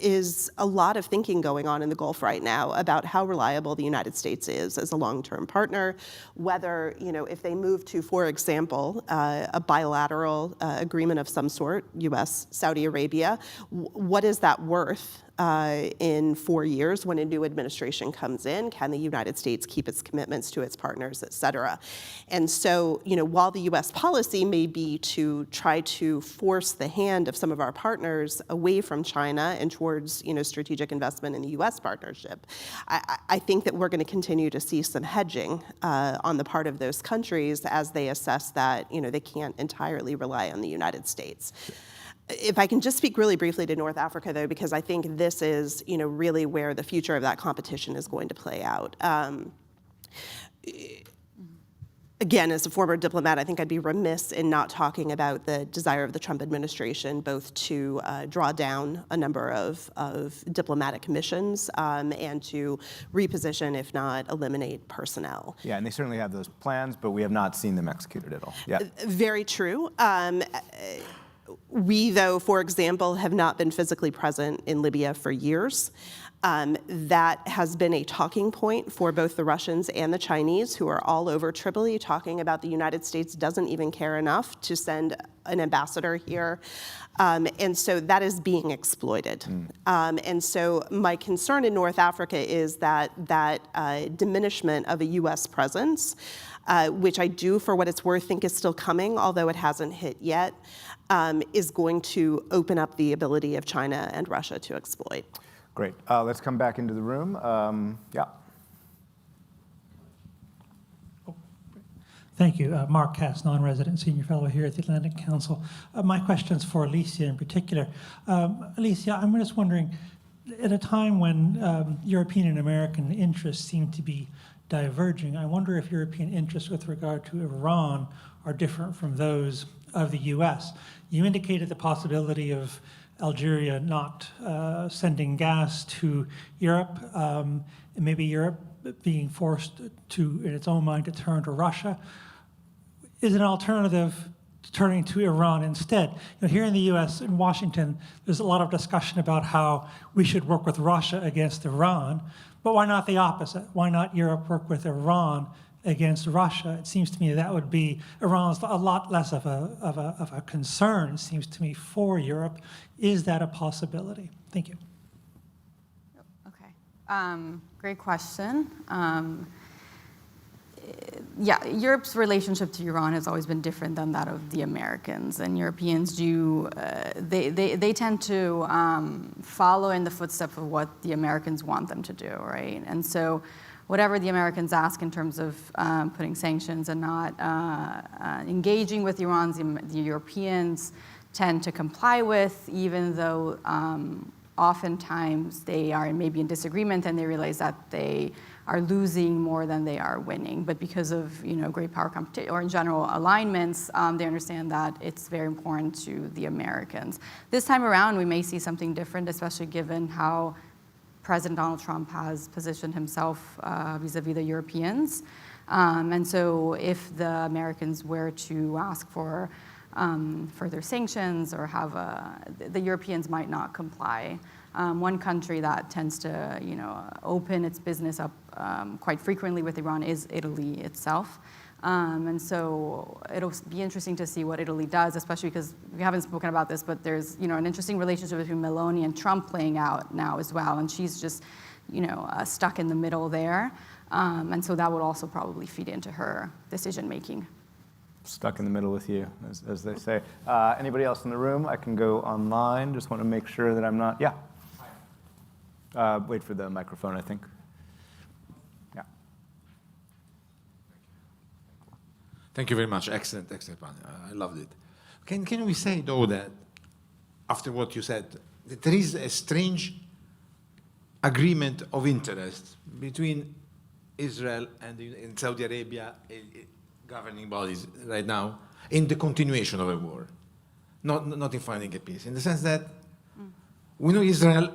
is a lot of thinking going on in the Gulf right now about how reliable the United States is as a long-term partner, whether, if they move to, for example, a bilateral agreement of some sort, U.S., Saudi Arabia, what is that worth in 4 years when a new administration comes in? Can the United States keep its commitments to its partners, et cetera? And so, while the U.S. policy may be to try to force the hand of some of our partners away from China and towards, strategic investment in the U.S. partnership, I think that we're going to continue to see some hedging on the part of those countries as they assess that, they can't entirely rely on the United States. If I can just speak really briefly to North Africa, though, because I think this is, really where the future of that competition is going to play out. Again, as a former diplomat, I think I'd be remiss in not talking about the desire of the Trump administration both to draw down a number of diplomatic missions and to reposition, if not eliminate, personnel. Yeah, and they certainly have those plans, but we have not seen them executed at all. Yeah. Very true. We, though, for example, have not been physically present in Libya for years. That has been a talking point for both the Russians and the Chinese, who are all over Tripoli talking about the United States doesn't even care enough to send an ambassador here. And so that is being exploited. And so my concern in North Africa is that diminishment of a U.S. presence, which I do, for what it's worth, think is still coming, although it hasn't hit yet, is going to open up the ability of China and Russia to exploit. Great. Let's come back into the room. Yeah. Thank you. Mark Cass, non-resident senior fellow here at the Atlantic Council. My question's for Alicia in particular. Alicia, I'm just wondering, at a time when European and American interests seem to be diverging, I wonder if European interests with regard to Iran are different from those of the U.S. You indicated the possibility of Algeria not sending gas to Europe, and maybe Europe being forced to, in its own mind, to turn to Russia. Is an alternative turning to Iran instead? Here in the U.S., in Washington, there's a lot of discussion about how we should work with Russia against Iran, but why not the opposite? Why not Europe work with Iran against Russia? It seems to me that would be, Iran's a lot less of a concern, it seems to me, for Europe. Is that a possibility? Thank you. Okay, great question. Yeah, Europe's relationship to Iran has always been different than that of the Americans, and Europeans do, they tend to follow in the footsteps of what the Americans want them to do, right? And so whatever the Americans ask in terms of putting sanctions and not engaging with Iran, the Europeans tend to comply with, even though oftentimes they are maybe in disagreement and they realize that they are losing more than they are winning. But because of great power competition, or in general alignments, they understand that it's very important to the Americans. This time around, we may see something different, especially given how President Donald Trump has positioned himself vis-a-vis the Europeans. And so if the Americans were to ask for further sanctions or have the Europeans might not comply. One country that tends to open its business up quite frequently with Iran is Italy itself. And so it'll be interesting to see what Italy does, especially because we haven't spoken about this, but there's an interesting relationship between Meloni and Trump playing out now as well, and she's just stuck in the middle there, and so that would also probably feed into her decision making. Stuck in the middle with you, as they say. Anybody else in the room? I can go online. Just want to make sure that I'm not. Yeah. Wait for the microphone, I think. Yeah. Thank you very much. Excellent, excellent one. I loved it. Can we say, though, that after what you said, that there is a strange agreement of interest between Israel and Saudi Arabia governing bodies right now in the continuation of a war, not in finding a peace, in the sense that we know Israel,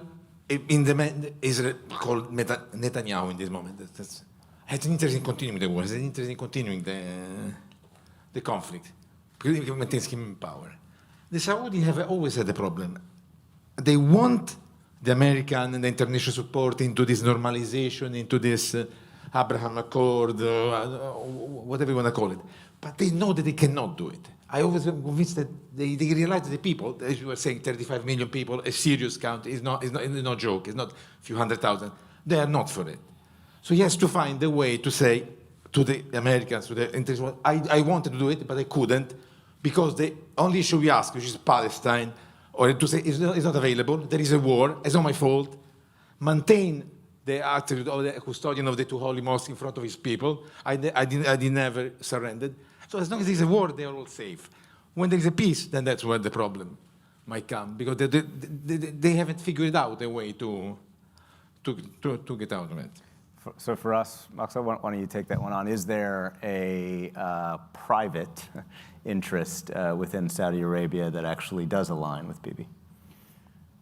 Israel called Netanyahu in this moment, has an interest in continuing the war, has an interest in continuing the conflict, because it maintains him in power. The Saudis have always had a problem. They want the American and the international support into this normalization, into this Abraham Accord, whatever you want to call it. But they know that they cannot do it. I always am convinced that they realize that the people, as you were saying, 35 million people, a serious count, is not a joke, it's not a few 100,000. They are not for it. So he has to find a way to say to the Americans, to the international, I wanted to do it, but I couldn't, because the only issue we ask, which is Palestine, or to say it's not available, there is a war, it's not my fault, maintain the attitude of the custodian of the two holy mosques in front of his people. I never surrendered. So as long as there's a war, they are all safe. When there is a peace, then that's where the problem might come, because they haven't figured out a way to get out of it. So for us, Maxa, why don't you take that one on? Is there a private interest within Saudi Arabia that actually does align with Bibi?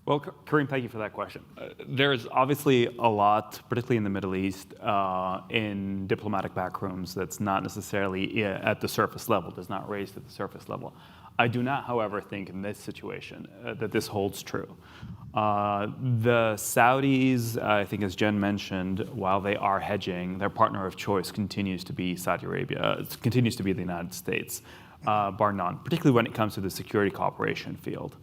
Well, Kareem, thank you for that question. There's obviously a lot, particularly in the Middle East, in diplomatic backrooms that's not necessarily at the surface level, does not raise to the surface level. I do not, however, think in this situation that this holds true. The Saudis, I think as Jen mentioned, while they are hedging, their partner of choice continues to be Saudi Arabia, continues to be the United States, bar none, particularly when it comes to the security cooperation field.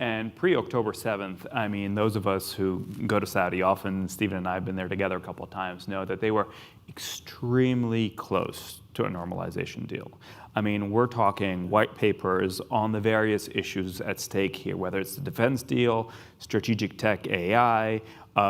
And pre-October 7th, I mean, those of us who go to Saudi often, Stephen and I have been there together a couple of times, know that they were extremely close to a normalization deal. I mean, we're talking white papers on the various issues at stake here, whether it's the defense deal, strategic tech AI,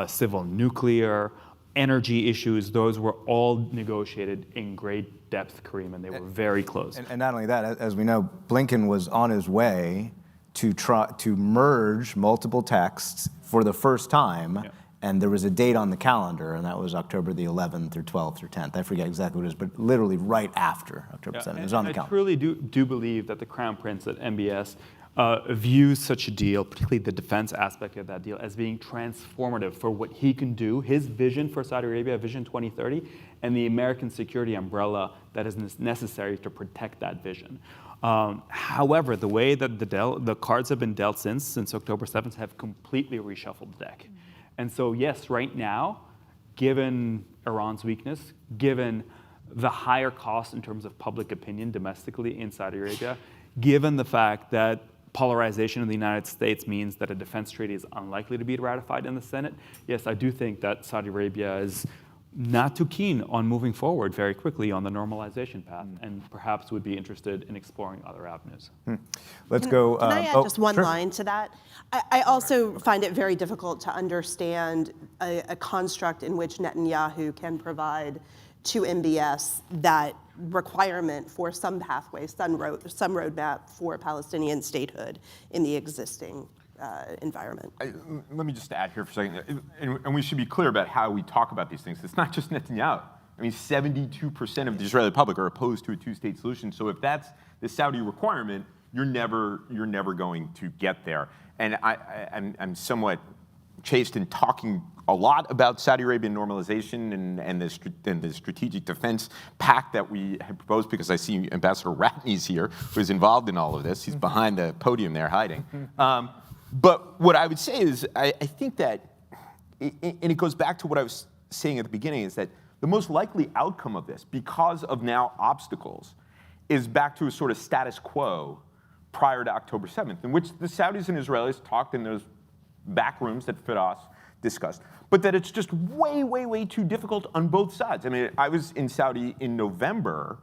civil nuclear, energy issues. Those were all negotiated in great depth, Kareem, and they were very close. And not only that, as we know, Blinken was on his way to try to merge multiple texts for the first time, and there was a date on the calendar, and that was October the 11th or 12th or 10th. I forget exactly what it is, but literally right after October 7th. It was on the calendar. I truly do believe that the Crown Prince at MBS views such a deal, particularly the defense aspect of that deal, as being transformative for what he can do, his vision for Saudi Arabia, Vision 2030, and the American security umbrella that is necessary to protect that vision. However, the way that the cards have been dealt since October 7th have completely reshuffled the deck. And so, yes, right now, given Iran's weakness, given the higher cost in terms of public opinion domestically in Saudi Arabia, given the fact that polarization in the United States means that a defense treaty is unlikely to be ratified in the Senate, yes, I do think that Saudi Arabia is not too keen on moving forward very quickly on the normalization path, and perhaps would be interested in exploring other avenues. Let's go. Can I add just one line to that? I also find it very difficult to understand a construct in which Netanyahu can provide to MBS that requirement for some pathway, some roadmap for Palestinian statehood in the existing environment. Let me just add here for a second, and we should be clear about how we talk about these things. It's not just Netanyahu. I mean, 72% of the Israeli public are opposed to a two-state solution. So if that's the Saudi requirement, you're never going to get there. And I'm somewhat chaste in talking a lot about Saudi Arabian normalization and the strategic defense pact that we have proposed, because I see Ambassador Ratney's here, who's involved in all of this. He's behind the podium there hiding. But what I would say is, I think that, and it goes back to what I was saying at the beginning, is that the most likely outcome of this, because of now obstacles, is back to a sort of status quo prior to October 7th, in which the Saudis and Israelis talked in those back rooms that Firas discussed, but that it's just way, way, way too difficult on both sides. I mean, I was in Saudi in November,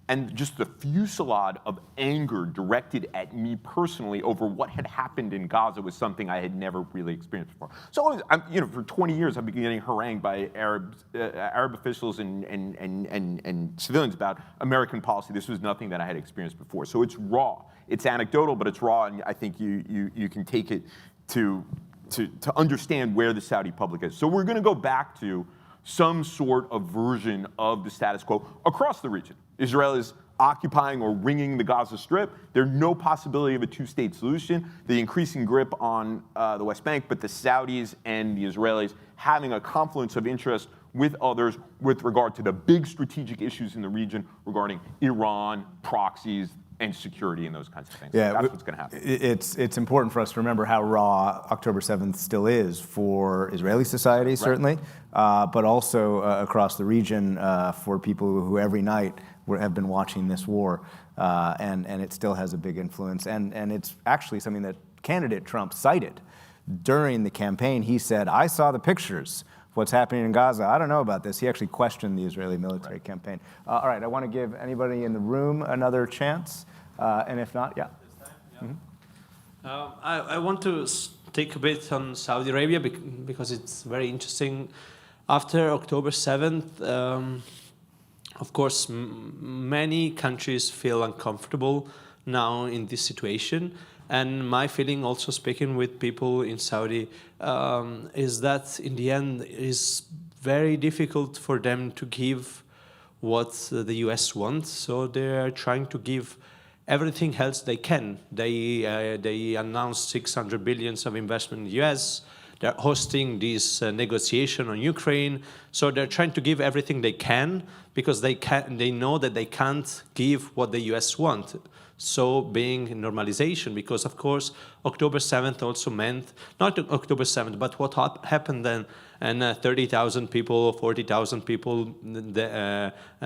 and just the fusillade of anger directed at me personally over what had happened in Gaza was something I had never really experienced before. So, for 20 years, I've been getting harangued by Arab officials and civilians about American policy. This was nothing that I had experienced before. So it's raw. It's anecdotal, but it's raw, and I think you can take it to understand where the Saudi public is. So we're going to go back to some sort of version of the status quo across the region. Israel is occupying or ringing the Gaza Strip. There's no possibility of a two-state solution. The increasing grip on the West Bank, but the Saudis and the Israelis having a confluence of interest with others with regard to the big strategic issues in the region regarding Iran, proxies, and security and those kinds of things. Yeah, that's what's going to happen. It's important for us to remember how raw October 7th still is for Israeli society, certainly, but also across the region for people who every night have been watching this war, and it still has a big influence. And it's actually something that candidate Trump cited during the campaign. He said, I saw the pictures. What's happening in Gaza? I don't know about this. He actually questioned the Israeli military campaign. All right, I want to give anybody in the room another chance, and if not, yeah. I want to take a bit on Saudi Arabia because it's very interesting. After October 7th, of course, many countries feel uncomfortable now in this situation. And my feeling, also speaking with people in Saudi, is that in the end it is very difficult for them to give what the US wants. So they are trying to give everything else they can. They announced $600 billion of investment in the US. They're hosting this negotiation on Ukraine. So they're trying to give everything they can because they know that they can't give what the US want. So being normalization, because of course October 7th also meant, not October 7th, but what happened then, and 30,000 people, 40,000 people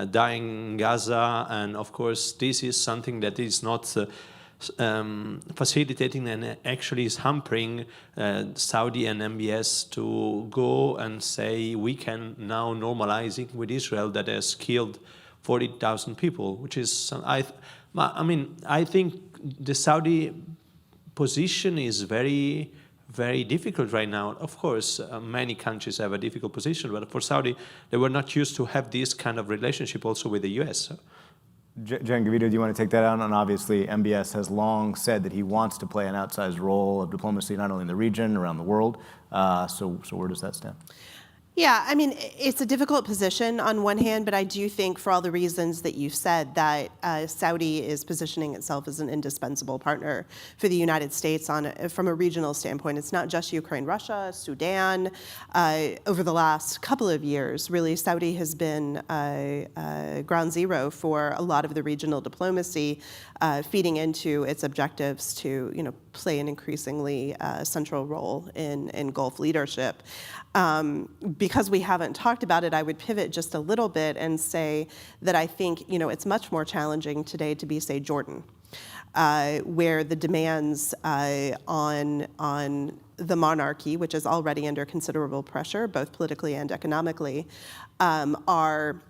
dying in Gaza, and of course this is something that is not facilitating and actually is hampering Saudi and MBS to go and say we can now normalizing with Israel that has killed 40,000 people, which is, I think the Saudi position is very, very difficult right now. Of course, many countries have a difficult position, but for Saudi, they were not used to have this kind of relationship also with the US. Jen Gavito, do you want to take that on? And obviously, MBS has long said that he wants to play an outsized role of diplomacy, not only in the region, around the world. So where does that stand? Yeah, it's a difficult position on one hand, but I do think for all the reasons that you said that Saudi is positioning itself as an indispensable partner for the United States from a regional standpoint. It's not just Ukraine, Russia, Sudan. Over the last couple of years, really, Saudi has been ground zero for a lot of the regional diplomacy, feeding into its objectives to play an increasingly central role in Gulf leadership. Because we haven't talked about it, I would pivot just a little bit and say that I think it's much more challenging today to be, say, Jordan, where the demands on the monarchy, which is already under considerable pressure, both politically and economically, are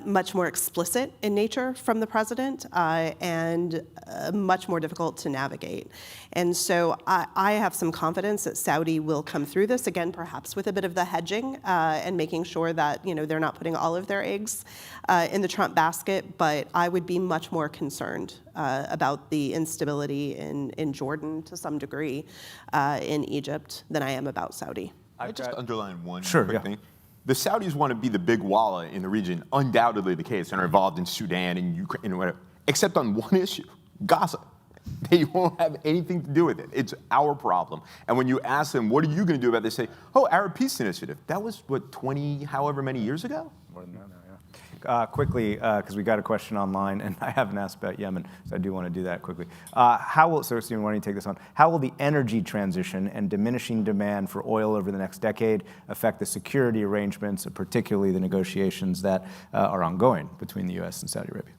much more explicit in nature from the president and much more difficult to navigate. And so I have some confidence that Saudi will come through this, again, perhaps with a bit of the hedging and making sure that they're not putting all of their eggs in the Trump basket, but I would be much more concerned about the instability in Jordan to some degree, in Egypt, than I am about Saudi. I just underline one quick thing. The Saudis want to be the big wallet in the region, undoubtedly the case, and are involved in Sudan and Ukraine and whatever, except on one issue, Gaza. They won't have anything to do with it. It's our problem. And when you ask them, what are you going to do about it, they say, Arab Peace Initiative. That was, 20 however many years ago? More than that now, yeah. Quickly, because we got a question online, and I haven't asked about Yemen, so I do want to do that quickly. So Stephen, why don't you take this on? How will the energy transition and diminishing demand for oil over the next decade affect the security arrangements, particularly the negotiations that are ongoing between the U.S. and Saudi Arabia?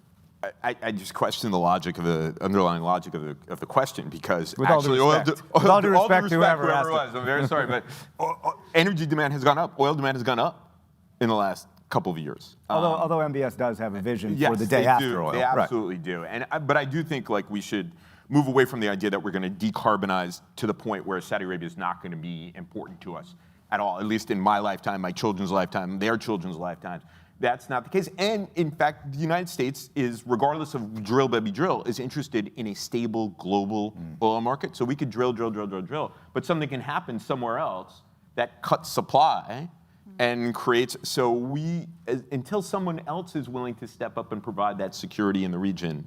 I just question the logic of the underlying logic of the question, because with actually all due respect to whoever asked it. I'm very sorry, but energy demand has gone up. Oil demand has gone up in the last couple of years. Although MBS does have a vision Yes, for the day they after do. oil. They absolutely do. But I do think like we should move away from the idea that we're going to decarbonize to the point where Saudi Arabia is not going to be important to us at all, at least in my lifetime, my children's lifetime, their children's lifetimes. That's not the case. And in fact, the United States is, regardless of drill, baby, drill, is interested in a stable global oil market. So we could drill, but something can happen somewhere else that cuts supply and creates, so until someone else is willing to step up and provide that security in the region,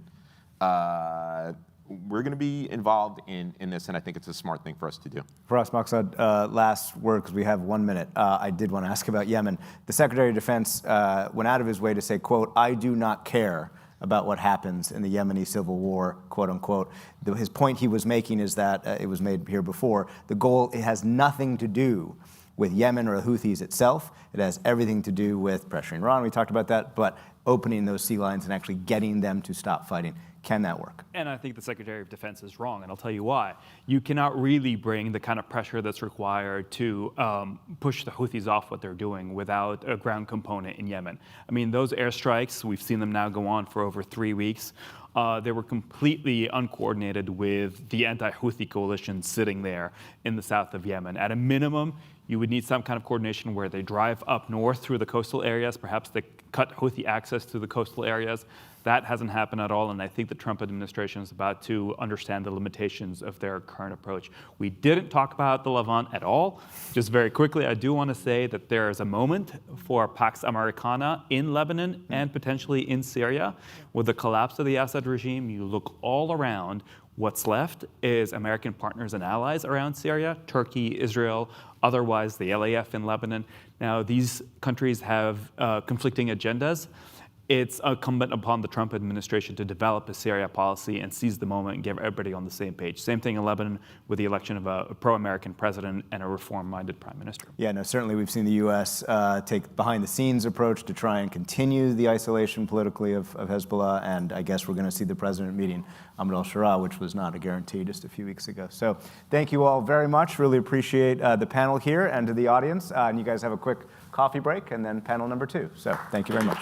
we're going to be involved in this, and I think it's a smart thing for us to do. For us, Maqsood, last word, because we have 1 minute. I did want to ask about Yemen. The Secretary of Defense went out of his way to say, quote, "I do not care about what happens in the Yemeni civil war," quote unquote. His point he was making is that, it was made here before, the goal, it has nothing to do with Yemen or the Houthis itself. It has everything to do with pressuring Iran, we talked about that, but opening those sea lines and actually getting them to stop fighting. Can that work? And I think the Secretary of Defense is wrong, and I'll tell you why. You cannot really bring the kind of pressure that's required to push the Houthis off what they're doing without a ground component in Yemen. I mean, those airstrikes, we've seen them now go on for over 3 weeks. They were completely uncoordinated with the anti-Houthi coalition sitting there in the south of Yemen. At a minimum, you would need some kind of coordination where they drive up north through the coastal areas. Perhaps they cut Houthi access to the coastal areas. That hasn't happened at all, and I think the Trump administration is about to understand the limitations of their current approach. We didn't talk about the Levant at all. Just very quickly, I do want to say that there is a moment for Pax Americana in Lebanon and potentially in Syria. With the collapse of the Assad regime, you look all around. What's left is American partners and allies around Syria, Turkey, Israel, otherwise the LAF in Lebanon. Now, these countries have conflicting agendas. It's incumbent upon the Trump administration to develop a Syria policy and seize the moment and get everybody on the same page. Same thing in Lebanon with the election of a pro-American president and a reform-minded prime minister. Yeah, no, certainly we've seen the U.S. Take behind-the-scenes approach to try and continue the isolation politically of Hezbollah, and I guess we're going to see the president meeting Ahmed al-Sharaa, which was not a guarantee just a few weeks ago. So thank you all very much. Really appreciate the panel here and to the audience. And you guys have a quick coffee break and then panel number 2. So thank you very much.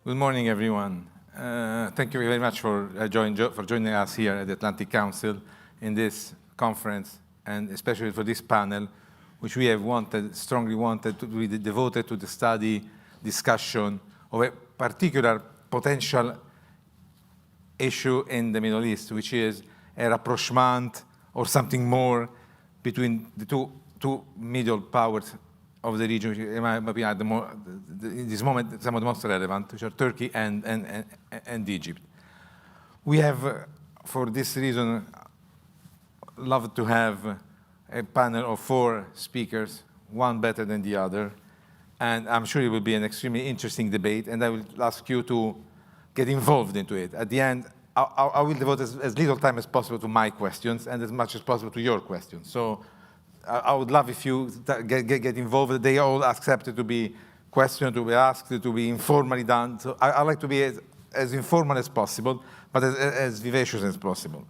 Good morning, everyone. Thank you very much for joining us here at the Atlantic Council in this conference, and especially for this panel, which we have strongly wanted to be devoted to the study, discussion of a particular potential issue in the Middle East, which is a rapprochement or something more between the two middle powers of the region, which in my opinion are in this moment some of the most relevant, which are Turkey and Egypt. We have, for this reason, loved to have a panel of 4 speakers, one better than the other, and I'm sure it will be an extremely interesting debate, and I will ask you to get involved into it. At the end, I will devote as little time as possible to my questions and as much as possible to your questions. So I would love if you get involved. They all accepted to be questioned, to be asked, to be informally done. So I like to be as informal as possible, but as vivacious as possible.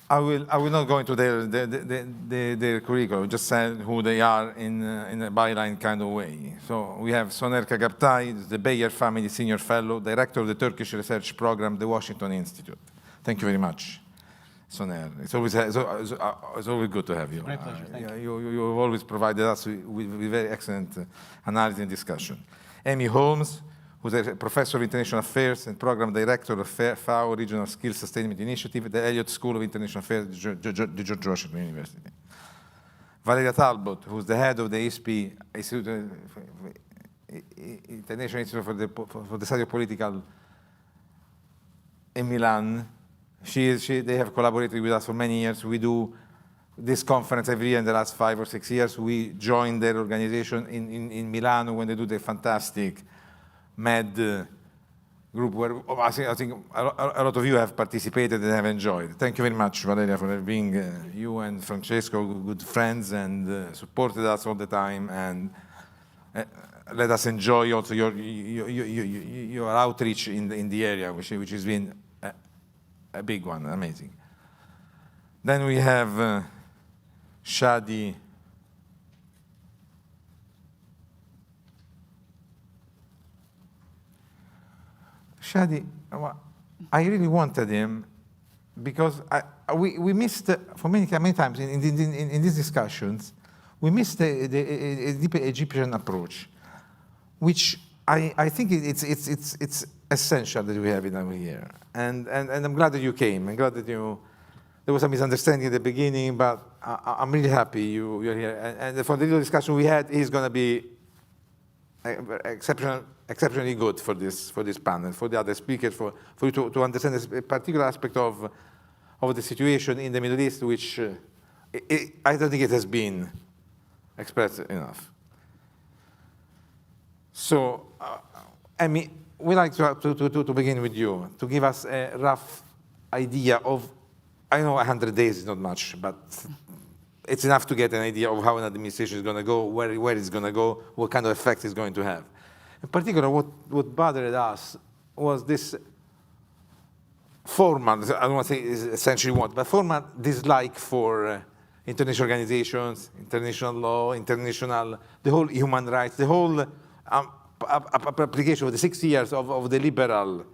I will not go into their curriculum, just say who they are in a byline kind of way. So we have Soner Kagaptay, the Bayer Family Senior Fellow, Director of the Turkish Research Program, the Washington Institute. Thank you very much, Soner. It's always good to have you. My pleasure. Thank you. You've always provided us with very excellent analysis and discussion. Amy Holmes, who's a professor of international affairs and program director of FAO Regional Skills Sustainment Initiative at the Elliott School of International Affairs at the George Washington University. Valeria Talbot, who's the head of the ISP, International Institute for the Study of Political in Milan. They have collaborated with us for many years. We do this conference every year in the last 5 or 6 years. We joined their organization in Milano when they do the fantastic MED group where I think a lot of you have participated and have enjoyed. Thank you very much, Valeria, for being you and Francesco good friends and supported us all the time and let us enjoy also your outreach in the area, which has been a big one, amazing. Then we have Shadi. Shadi, I really wanted him because we missed, for many times in these discussions, we missed a deep Egyptian approach, which I think it's essential that we have it over here. And I'm glad that you came. I'm glad that there was a misunderstanding at the beginning, but I'm really happy you're here. And for the little discussion we had, he's going to be exceptionally good for this panel, for the other speakers, for you to understand this particular aspect of the situation in the Middle East, which I don't think it has been expressed enough. So, Amy, we'd like to begin with you, to give us a rough idea of, I know 100 days is not much, but it's enough to get an idea of how an administration is going to go, where it's going to go, what kind of effect it's going to have. In particular, what bothered us was this formal, I don't want to say is essentially what, but formal dislike for international organizations, international law, the whole human rights, the whole application of the 60 years of the liberal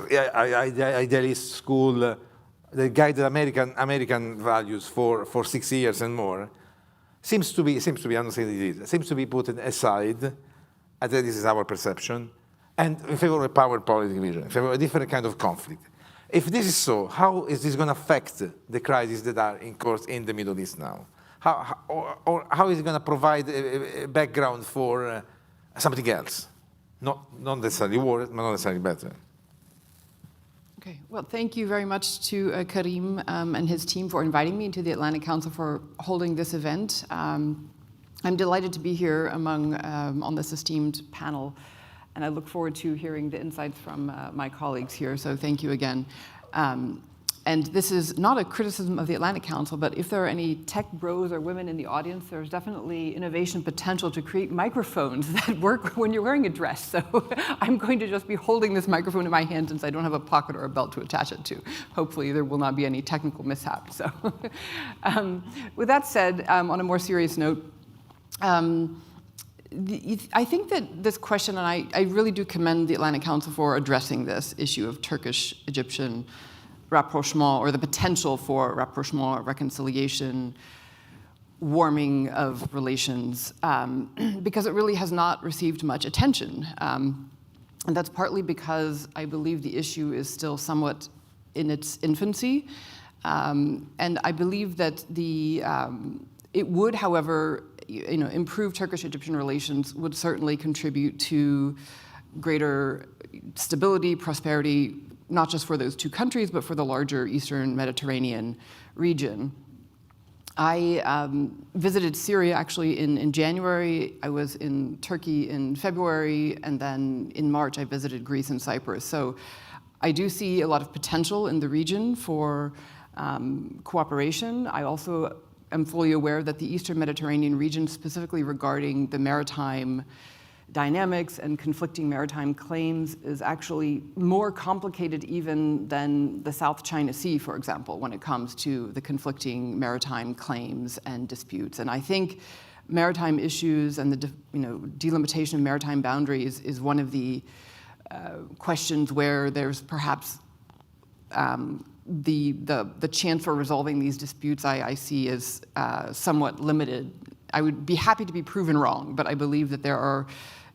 idealist school that guided American values for 60 years and more, seems to be, I'm not saying it is, seems to be put aside, and this is our perception, and in favor of a power politic vision, in favor of a different kind of conflict. If this is so, how is this going to affect the crises that are in course in the Middle East now? How is it going to provide a background for something else? Not necessarily worse, but not necessarily better. Okay, well, thank you very much to Karim and his team for inviting me to the Atlantic Council for holding this event. I'm delighted to be here on this esteemed panel, and I look forward to hearing the insights from my colleagues here, so thank you again. And this is not a criticism of the Atlantic Council, but if there are any tech bros or women in the audience, there's definitely innovation potential to create microphones that work when you're wearing a dress. So I'm going to just be holding this microphone in my hand since I don't have a pocket or a belt to attach it to. Hopefully there will not be any technical mishap. So with that said, on a more serious note, I think that this question, and I really do commend the Atlantic Council for addressing this issue of Turkish-Egyptian rapprochement, or the potential for rapprochement, or reconciliation, warming of relations, because it really has not received much attention. And that's partly because I believe the issue is still somewhat in its infancy. And I believe that it would, however, improve Turkish-Egyptian relations would certainly contribute to greater stability, prosperity, not just for those two countries, but for the larger Eastern Mediterranean region. I visited Syria actually in January. I was in Turkey in February, and then in March I visited Greece and Cyprus. So I do see a lot of potential in the region for cooperation. I also am fully aware that the Eastern Mediterranean region, specifically regarding the maritime dynamics and conflicting maritime claims, is actually more complicated even than the South China Sea, for example, when it comes to the conflicting maritime claims and disputes. And I think maritime issues and the delimitation of maritime boundaries is one of the questions where there's perhaps the chance for resolving these disputes I see as somewhat limited. I would be happy to be proven wrong, but I believe that there are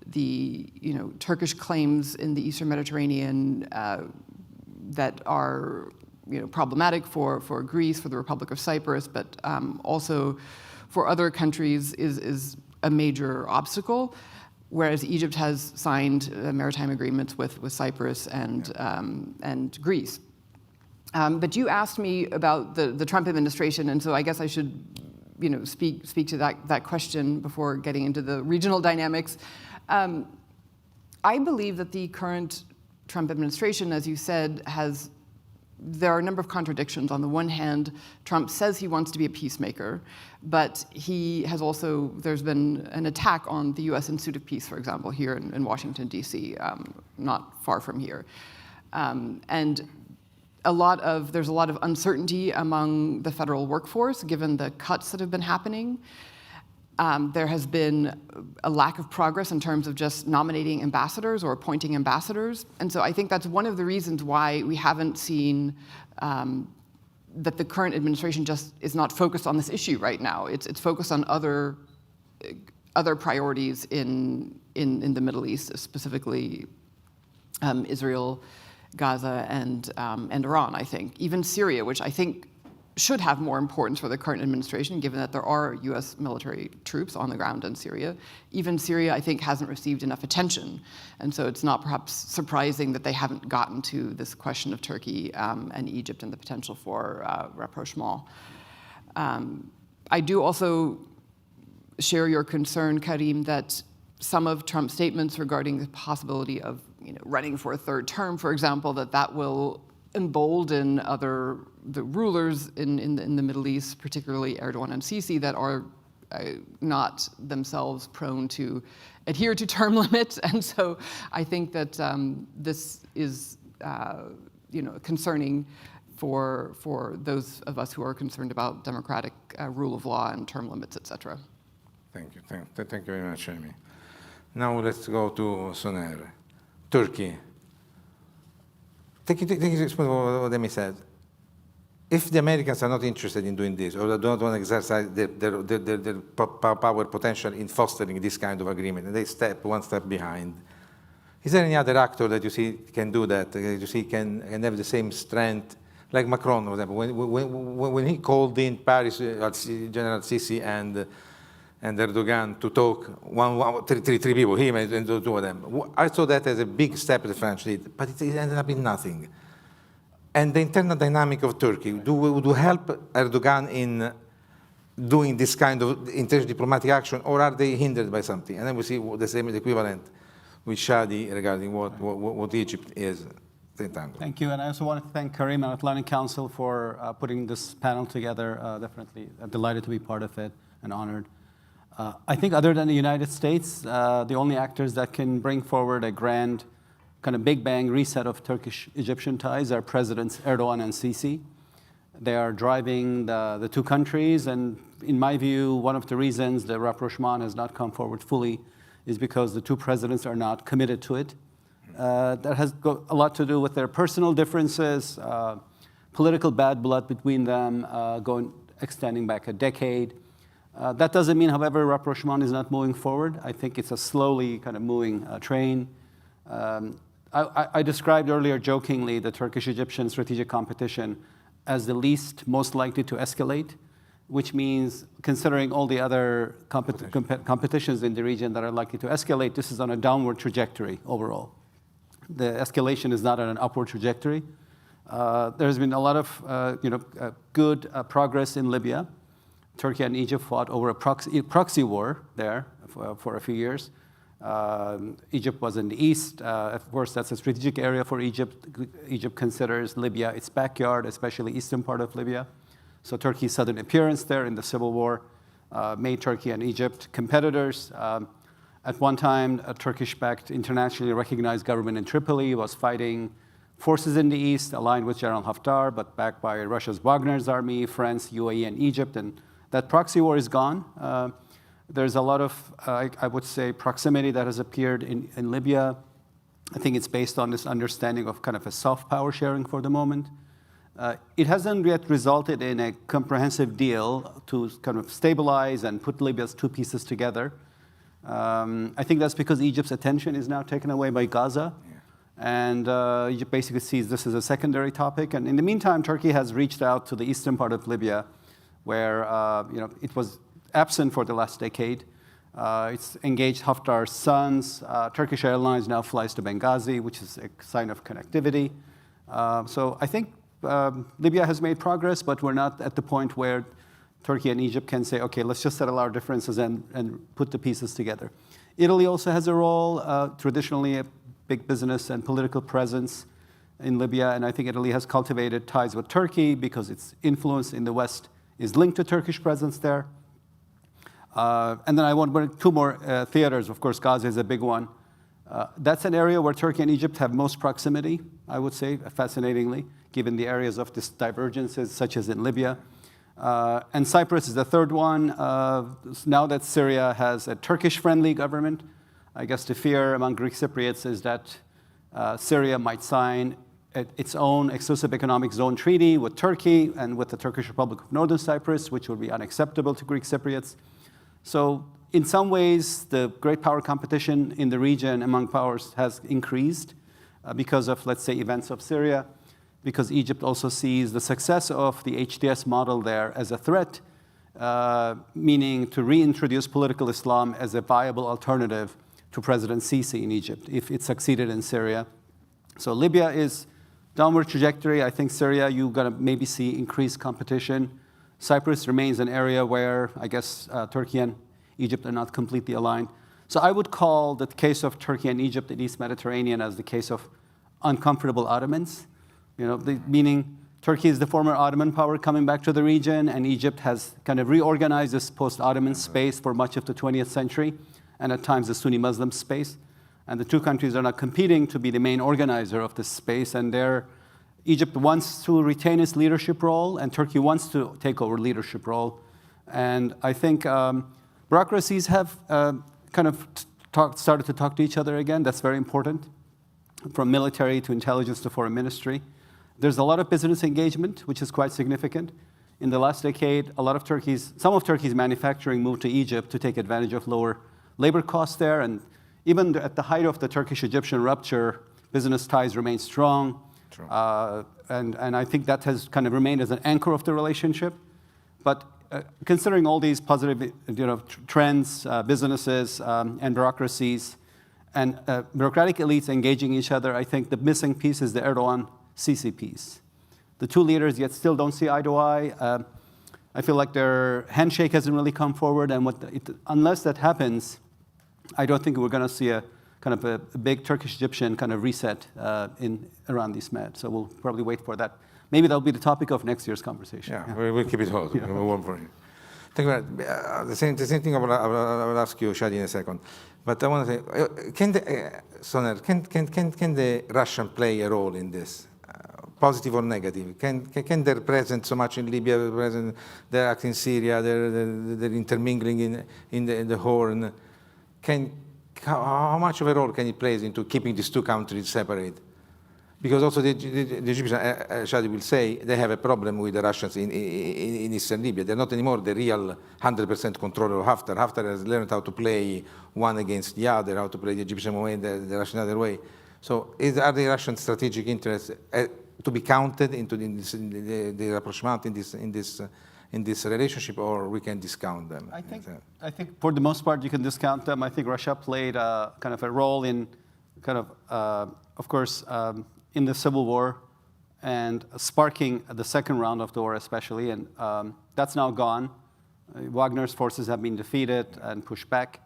the Turkish claims in the Eastern Mediterranean that are problematic for Greece, for the Republic of Cyprus, but also for other countries is a major obstacle. Whereas Egypt has signed maritime agreements with Cyprus and Greece. But you asked me about the Trump administration, and so I guess I should speak to that question before getting into the regional dynamics. I believe that the current Trump administration, as you said, there are a number of contradictions. On the one hand, Trump says he wants to be a peacemaker, but there's been an attack on the U.S. Institute of Peace, for example, here in Washington, D.C., not far from here. And there's a lot of uncertainty among the federal workforce, given the cuts that have been happening. There has been a lack of progress in terms of just nominating ambassadors or appointing ambassadors. And so I think that's one of the reasons why we haven't seen that the current administration just is not focused on this issue right now. It's focused on other priorities in the Middle East, specifically Israel, Gaza, and Iran, I think. Even Syria, which I think should have more importance for the current administration, given that there are U.S. military troops on the ground in Syria. Even Syria, I think, hasn't received enough attention. And so it's not perhaps surprising that they haven't gotten to this question of Turkey and Egypt and the potential for rapprochement. I do also share your concern, Karim, that some of Trump's statements regarding the possibility of running for a third term, for example, that will embolden the rulers in the Middle East, particularly Erdogan and Sisi, that are not themselves prone to adhere to term limits. And so I think that this is concerning for those of us who are concerned about democratic rule of law and term limits, etc. Thank you. Thank you very much, Amy. Now let's go to Soner. Turkey. Take what Amy said. If the Americans are not interested in doing this, or they don't want to exercise their power potential in fostering this kind of agreement, and they step one step behind, is there any other actor that you see can do that, you see can have the same strength, like Macron, for example, when he called in Paris General Sisi and Erdogan to talk, three people, him and two of them. I saw that as a big step the French did, but it ended up in nothing. And the internal dynamic of Turkey, do help Erdogan in doing this kind of inter-diplomatic action, or are they hindered by something? And then we see the same equivalent with Shadi regarding what Egypt is. Thank you, and I also want to thank Karim and Atlantic Council for putting this panel together. Definitely delighted to be part of it and honored. I think other than the United States, the only actors that can bring forward a grand kind of big bang reset of Turkish-Egyptian ties are Presidents Erdogan and Sisi. They are driving the two countries, and in my view, one of the reasons the rapprochement has not come forward fully is because the two presidents are not committed to it. That has a lot to do with their personal differences, political bad blood between them, extending back a decade. That doesn't mean, however, rapprochement is not moving forward. I think it's a slowly kind of moving train. I described earlier jokingly the Turkish-Egyptian strategic competition as the least most likely to escalate, which means considering all the other competitions in the region that are likely to escalate, this is on a downward trajectory overall. The escalation is not on an upward trajectory. There's been a lot of good progress in Libya. Turkey and Egypt fought over a proxy war there for a few years. Egypt was in the east. Of course, that's a strategic area for Egypt. Egypt considers Libya its backyard, especially eastern part of Libya. So Turkey's sudden appearance there in the civil war made Turkey and Egypt competitors. At one time, a Turkish-backed, internationally recognized government in Tripoli was fighting forces in the east, aligned with General Haftar, but backed by Russia's Wagner's army, France, UAE, and Egypt. And that proxy war is gone. There's a lot of, I would say, proximity that has appeared in Libya. I think it's based on this understanding of kind of a soft power sharing for the moment. It hasn't yet resulted in a comprehensive deal to kind of stabilize and put Libya's two pieces together. I think that's because Egypt's attention is now taken away by Gaza. And Egypt basically sees this as a secondary topic. And in the meantime, Turkey has reached out to the eastern part of Libya, where it was absent for the last decade. It's engaged Haftar's sons. Turkish Airlines now flies to Benghazi, which is a sign of connectivity. So I think Libya has made progress, but we're not at the point where Turkey and Egypt can say, okay, let's just settle our differences and put the pieces together. Italy also has a role, traditionally a big business and political presence in Libya, and I think Italy has cultivated ties with Turkey because its influence in the West is linked to Turkish presence there. And then I want to bring two more theaters. Of course, Gaza is a big one. That's an area where Turkey and Egypt have most proximity, I would say, fascinatingly, given the areas of this divergences, such as in Libya. And Cyprus is the third one. Now that Syria has a Turkish-friendly government, I guess the fear among Greek Cypriots is that Syria might sign its own exclusive economic zone treaty with Turkey and with the Turkish Republic of Northern Cyprus, which would be unacceptable to Greek Cypriots. So in some ways, the great power competition in the region among powers has increased because of, let's say, events of Syria, because Egypt also sees the success of the HTS model there as a threat, meaning to reintroduce political Islam as a viable alternative to President Sisi in Egypt, if it succeeded in Syria. So Libya is downward trajectory. I think Syria, you're going to maybe see increased competition. Cyprus remains an area where I guess Turkey and Egypt are not completely aligned. So I would call the case of Turkey and Egypt in East Mediterranean as the case of uncomfortable Ottomans. Meaning Turkey is the former Ottoman power coming back to the region, and Egypt has kind of reorganized this post-Ottoman space for much of the 20th century, and at times the Sunni Muslim space. And the two countries are not competing to be the main organizer of this space, and Egypt wants to retain its leadership role, and Turkey wants to take over leadership role. And I think bureaucracies have kind of started to talk to each other again. That's very important, from military to intelligence to foreign ministry. There's a lot of business engagement, which is quite significant. In the last decade, some of Turkey's manufacturing moved to Egypt to take advantage of lower labor costs there. And even at the height of the Turkish-Egyptian rupture, business ties remain strong. And I think that has kind of remained as an anchor of the relationship. But considering all these positive trends, businesses and bureaucracies, and bureaucratic elites engaging each other, I think the missing piece is the Erdogan-Sisi piece. The two leaders yet still don't see eye to eye. I feel like their handshake hasn't really come forward, and unless that happens, I don't think we're going to see a kind of a big Turkish-Egyptian kind of reset around this mat. So we'll probably wait for that. Maybe that'll be the topic of next year's conversation. Yeah. We'll keep it hot. Yeah. We'll for it. Think about the same thing I will ask you, Shadi, in a second. But I want to say, can the Russian play a role in this, positive or negative? Can their presence so much in Libya, their act in Syria, their intermingling in the Horn, can how much of a role can it play into keeping these two countries separate? Because also the Egyptians, Shadi will say, they have a problem with the Russians in eastern Libya. They're not anymore the real 100% controller of Haftar. Haftar has learned how to play one against the other, how to play the Egyptian way, the Russian other way. So are the Russian strategic interests to be counted into the rapprochement in this relationship, or we can discount them? I think for the most part you can discount them. I think Russia played kind of a role in kind of course, in the civil war and sparking the second round of the war especially, and that's now gone. Wagner's forces have been defeated and pushed back.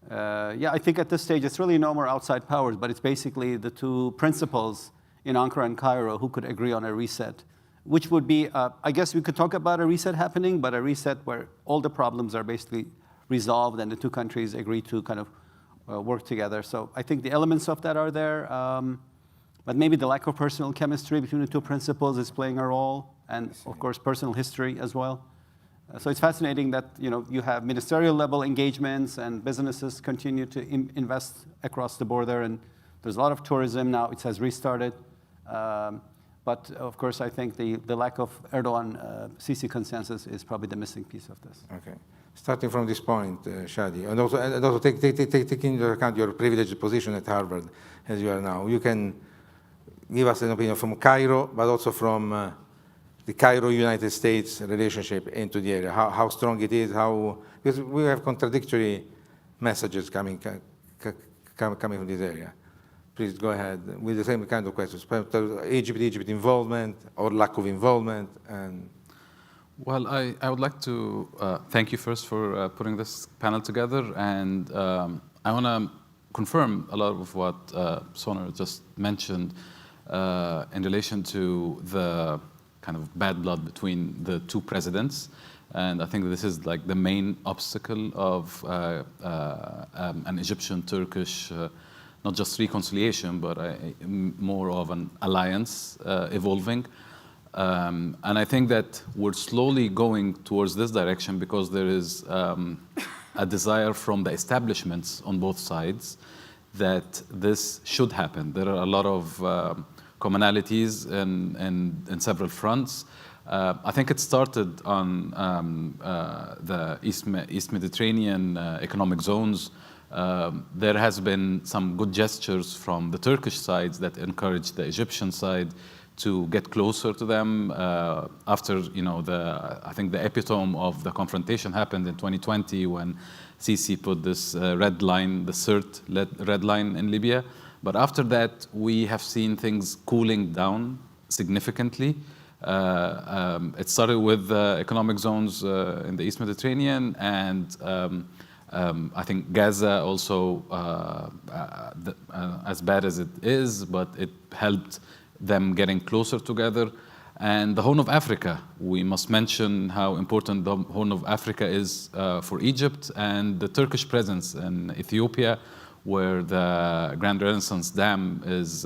Yeah, I think at this stage it's really no more outside powers, but it's basically the two principals in Ankara and Cairo who could agree on a reset, which would be, I guess we could talk about a reset happening, but a reset where all the problems are basically resolved and the two countries agree to kind of work together. So I think the elements of that are there, but maybe the lack of personal chemistry between the two principals is playing a role, and of course personal history as well. So it's fascinating that you have ministerial level engagements and businesses continue to invest across the border, and there's a lot of tourism now. It has restarted, but of course I think the lack of Erdogan-Sisi consensus is probably the missing piece of this. Okay. Starting from this point, Shadi, and also taking into account your privileged position at Harvard as you are now, you can give us an opinion from Cairo, but also from the Cairo-United States relationship into the area, how strong it is, because we have contradictory messages coming from this area. Please go ahead with the same kind of questions. Egypt involvement or lack of involvement. And well, I would like to thank you first for putting this panel together, and I want to confirm a lot of what Soner just mentioned in relation to the kind of bad blood between the two presidents. And I think this is like the main obstacle of an Egyptian-Turkish, not just reconciliation, but more of an alliance evolving. And I think that we're slowly going towards this direction because there is a desire from the establishments on both sides that this should happen. There are a lot of commonalities in several fronts. I think it started on the East Mediterranean economic zones. There has been some good gestures from the Turkish side that encouraged the Egyptian side to get closer to them. After I think the epitome of the confrontation happened in 2020 when Sisi put this red line, the CERT red line in Libya. But after that, we have seen things cooling down significantly. It started with economic zones in the East Mediterranean, and I think Gaza also, as bad as it is, but it helped them getting closer together. And the Horn of Africa, we must mention how important the Horn of Africa is for Egypt, and the Turkish presence in Ethiopia, where the Grand Renaissance Dam is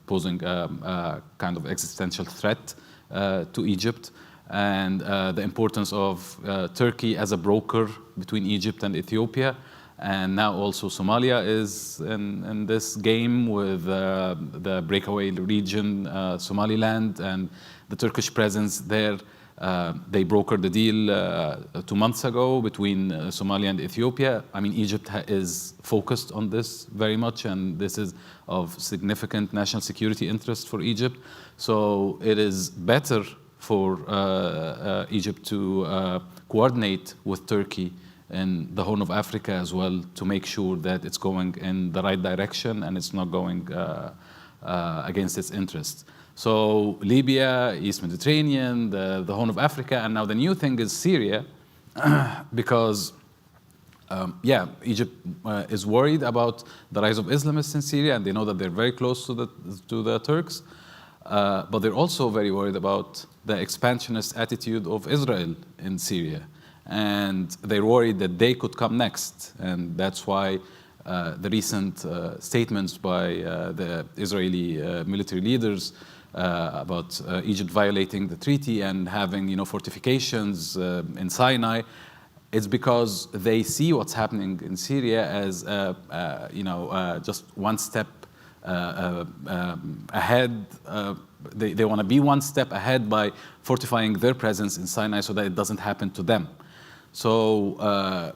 posing a kind of existential threat to Egypt, and the importance of Turkey as a broker between Egypt and Ethiopia. And now also Somalia is in this game with the breakaway region, Somaliland, and the Turkish presence there. They brokered the deal 2 months ago between Somalia and Ethiopia. I mean, Egypt is focused on this very much, and this is of significant national security interest for Egypt. So it is better for Egypt to coordinate with Turkey in the Horn of Africa as well, to make sure that it's going in the right direction and it's not going against its interests. So Libya, East Mediterranean, the Horn of Africa, and now the new thing is Syria, because Egypt is worried about the rise of Islamists in Syria, and they know that they're very close to the Turks, but they're also very worried about the expansionist attitude of Israel in Syria. And they're worried that they could come next. And that's why the recent statements by the Israeli military leaders about Egypt violating the treaty and having fortifications in Sinai it's because they see what's happening in Syria as just one step ahead. They want to be one step ahead by fortifying their presence in Sinai so that it doesn't happen to them. So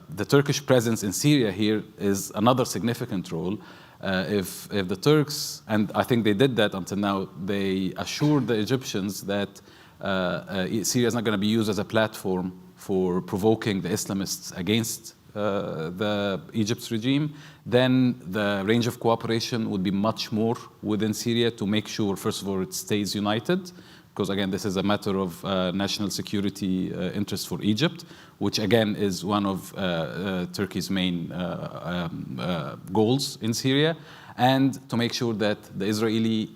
the Turkish presence in Syria here is another significant role. If the Turks, and I think they did that until now, they assured the Egyptians that Syria is not going to be used as a platform for provoking the Islamists against the Egypt's regime, then the range of cooperation would be much more within Syria to make sure, first of all, it stays united, because again, this is a matter of national security interest for Egypt, which again is one of Turkey's main goals in Syria, and to make sure that the Israeli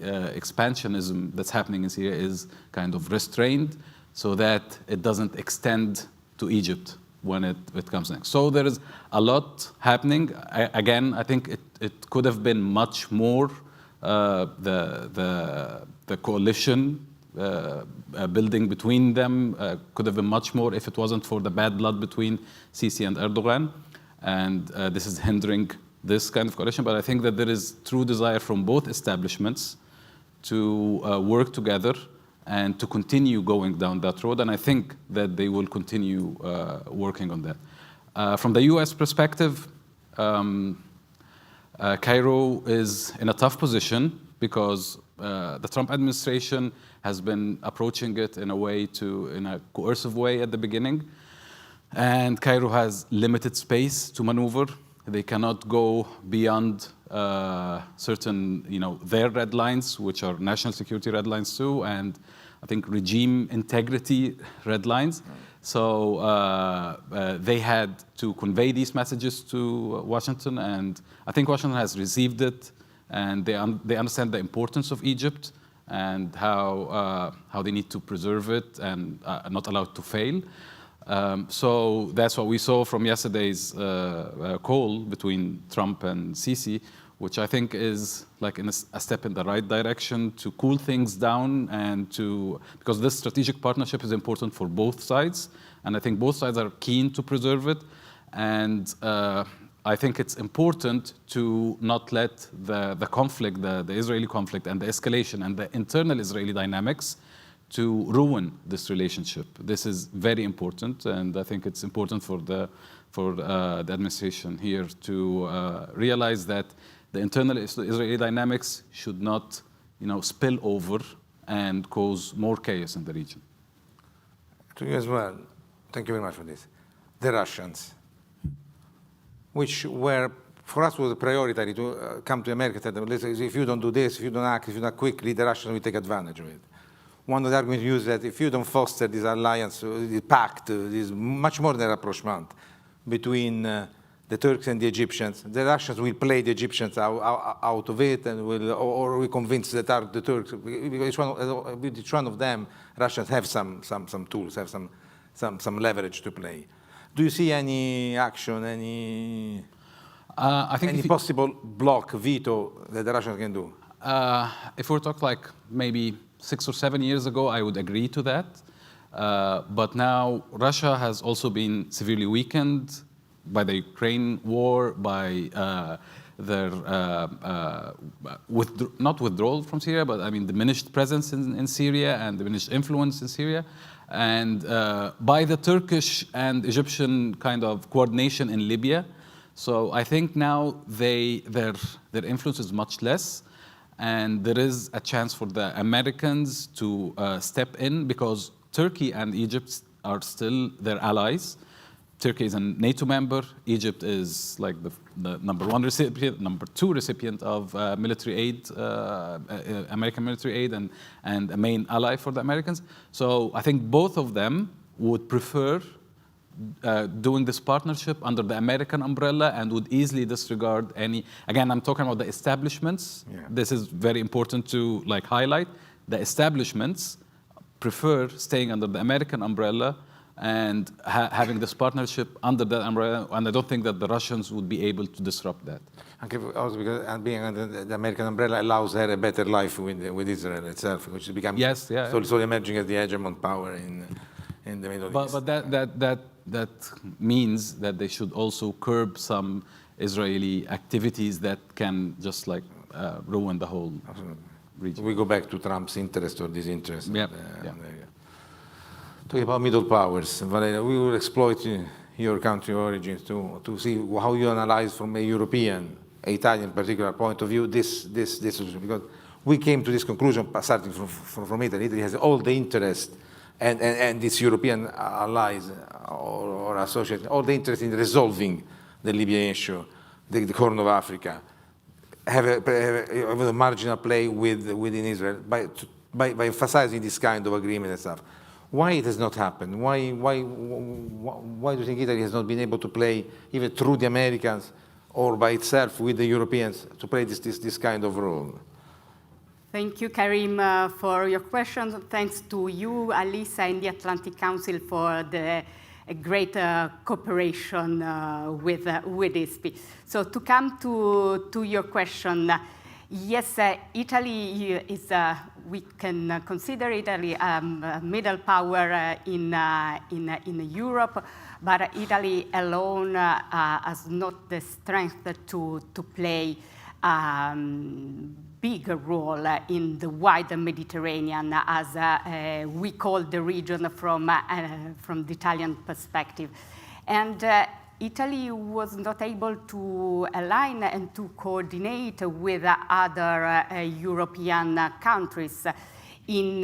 expansionism that's happening in Syria is kind of restrained so that it doesn't extend to Egypt when it comes next. So there is a lot happening. Again, I think it could have been much more. The coalition building between them could have been much more if it wasn't for the bad blood between Sisi and Erdogan. And this is hindering this kind of coalition. But I think that there is true desire from both establishments to work together and to continue going down that road. And I think that they will continue working on that. From the US perspective, Cairo is in a tough position because the Trump administration has been approaching it in a coercive way at the beginning. And Cairo has limited space to maneuver. They cannot go beyond certain, their red lines, which are national security red lines too, and I think regime integrity red lines. So they had to convey these messages to Washington, and I think Washington has received it, and they understand the importance of Egypt and how they need to preserve it and not allow it to fail. So that's what we saw from yesterday's call between Trump and Sisi, which I think is like a step in the right direction to cool things down and because this strategic partnership is important for both sides, and I think both sides are keen to preserve it. And I think it's important to not let the conflict, the Israeli conflict and the escalation and the internal Israeli dynamics to ruin this relationship. This is very important, and I think it's important for the administration here to realize that the internal Israeli dynamics should not, spill over and cause more chaos in the region. To you as well. Thank you very much for this. The Russians, which were, for us, was a priority to come to America, tell them, listen, if you don't do this, if you don't act, if you don't quickly, the Russians will take advantage of it. One of the arguments used that if you don't foster this alliance, this pact, this much more than rapprochement between the Turks and the Egyptians, the Russians will play the Egyptians out of it and will convince the Turks. With each one of them, Russians have some tools, have some leverage to play. Do you see any action, any possible block, veto that the Russians can do? If we talk like maybe 6 or 7 years ago, I would agree to that. But now Russia has also been severely weakened by the Ukraine war, by their not withdrawal from Syria, but I mean diminished presence in Syria and diminished influence in Syria, and by the Turkish and Egyptian kind of coordination in Libya. So I think now their influence is much less, and there is a chance for the Americans to step in because Turkey and Egypt are still their allies. Turkey is a NATO member. Egypt is like the number 1 recipient, number 2 recipient of military aid, American military aid, and a main ally for the Americans. So I think both of them would prefer doing this partnership under the American umbrella and would easily disregard any. Again, I'm talking about the establishments. Yeah. This is very important to highlight. The establishments prefer staying under the American umbrella and having this partnership under that umbrella, and I don't think that the Russians would be able to disrupt that. Also because being under the American umbrella allows her a better life with Israel itself, which has become slowly emerging as the hegemon power in the Middle East. But that that means that they should also curb some Israeli activities that can just like ruin the whole region. We go back to Trump's interest or disinterest. Yeah. Talking about middle powers, Valeria, we will exploit your country origins to see how you analyze from a European, Italian particular point of view this because we came to this conclusion starting from Italy. Italy has all the interest and its European allies or associates, all the interest in resolving the Libyan issue, the Horn of Africa, have a marginal play within Israel by emphasizing this kind of agreement and stuff. Why it has not happened? Why do you think Italy has not been able to play, even through the Americans or by itself with the Europeans, to play this kind of role? Thank you, Karim, for your question. Thanks to you, Alisa, and the Atlantic Council for the great cooperation with ISPI. So to come to your question, yes, Italy is, we can consider Italy a middle power in Europe, but Italy alone has not the strength to play bigger role in the wider Mediterranean, as we call the region from the Italian perspective. And Italy was not able to align and to coordinate with other European countries in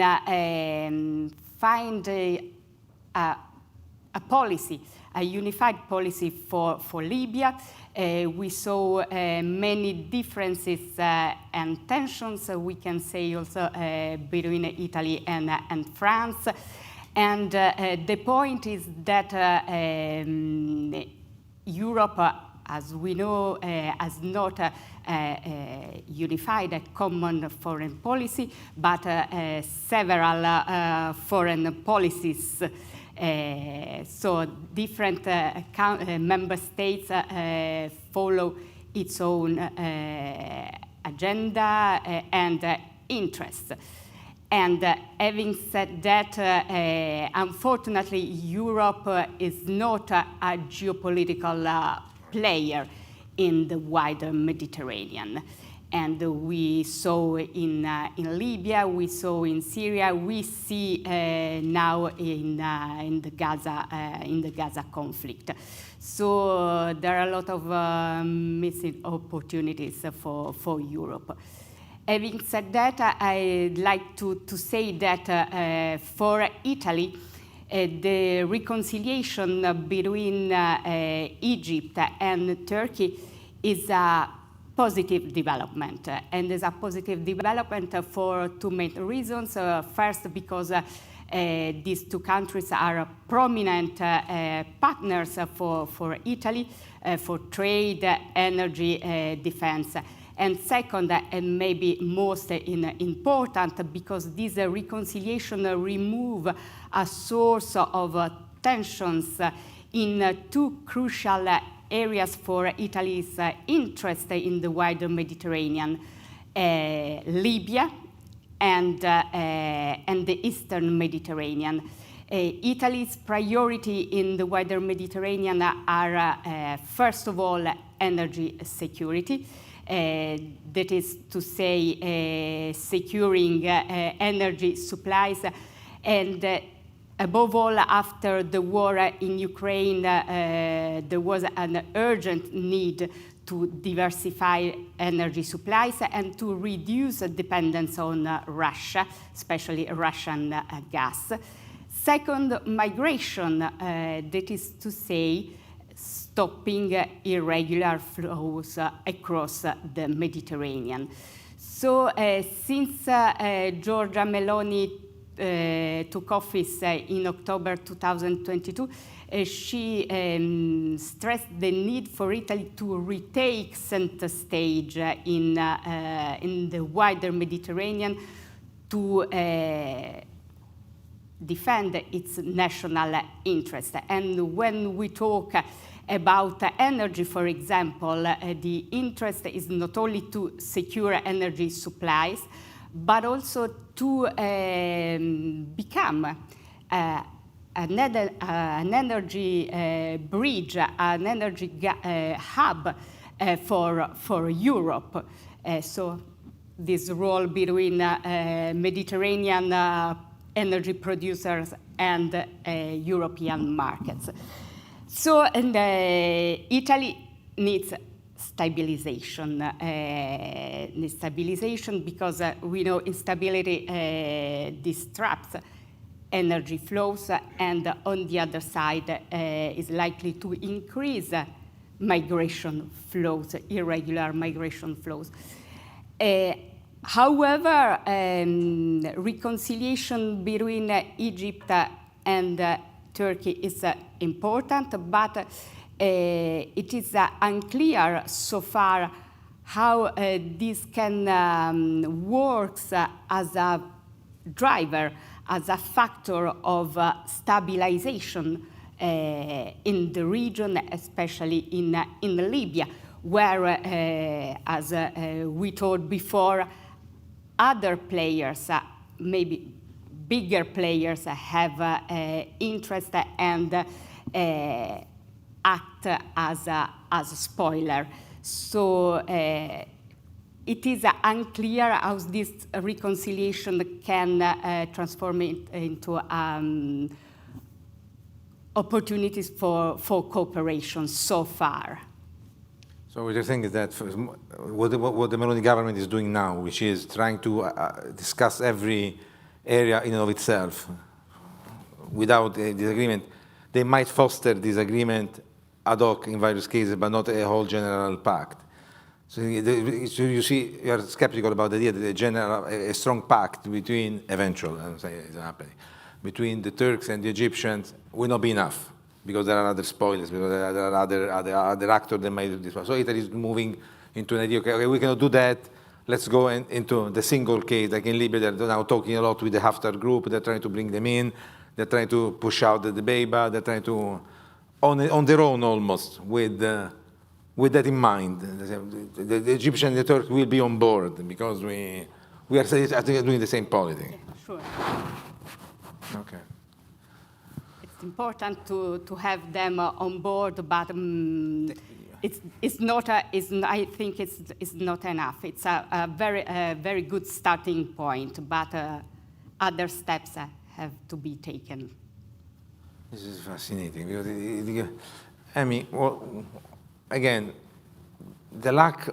find a policy, a unified policy for Libya. We saw many differences and tensions, we can say also, between Italy and France. And the point is that Europe, as we know, has not unified a common foreign policy, but several foreign policies. So different member states follow its own agenda and interests. And having said that, unfortunately, Europe is not a geopolitical player in the wider Mediterranean. And we saw in Libya, we saw in Syria, we see now in the Gaza conflict. So there are a lot of missing opportunities for Europe. Having said that, I'd like to say that for Italy, the reconciliation between Egypt and Turkey is a positive development, and there's a positive development for two main reasons. First, because these two countries are prominent partners for Italy for trade, energy, defense. And second, and maybe most important, because this reconciliation remove a source of tensions in two crucial areas for Italy's interest in the wider Mediterranean, Libya and the Eastern Mediterranean. Italy's priority in the wider Mediterranean are, first of all, energy security. That is to say, securing energy supplies, and above all, after the war in Ukraine, there was an urgent need to diversify energy supplies and to reduce dependence on Russia, especially Russian gas. Second, migration, that is to say, stopping irregular flows across the Mediterranean. So since Giorgia Meloni took office in October 2022, she stressed the need for Italy to retake center stage in the wider Mediterranean to defend its national interest. And when we talk about energy, for example, the interest is not only to secure energy supplies, but also to become an energy bridge, an energy hub for Europe. So this role between Mediterranean energy producers and European markets. So Italy needs stabilization. Because we know instability disrupts energy flows, and on the other side is likely to increase migration flows, irregular migration flows. However, reconciliation between Egypt and Turkey is important, but it is unclear so far how this can work as a driver, as a factor of stabilization in the region, especially in Libya, where, as we told before, other players, maybe bigger players, have interest and act as a spoiler. So it is unclear how this reconciliation can transform it into opportunities for cooperation so far. So what you're saying is that what the Meloni government is doing now, which is trying to discuss every area in and of itself without a disagreement, they might foster disagreement ad hoc in various cases, but not a whole general pact. So you see, you are skeptical about the idea that a strong pact between, eventual, I don't say it's happening, between the Turks and the Egyptians will not be enough, because there are other spoilers, because there are other actors that might do this. So Italy is moving into an idea, okay, we cannot do that, let's go into the single case, like in Libya, they're now talking a lot with the Haftar group, they're trying to bring them in, they're trying to push out the Debeba, they're trying to, on their own almost, with that in mind. The Egyptian and the Turks will be on board, because we are doing the same politics. Yeah, sure. Okay. It's important to have them on board, but it's not. I think it's not enough. It's a very good starting point, but other steps have to be taken. This is fascinating, because I mean, well, again, the lack.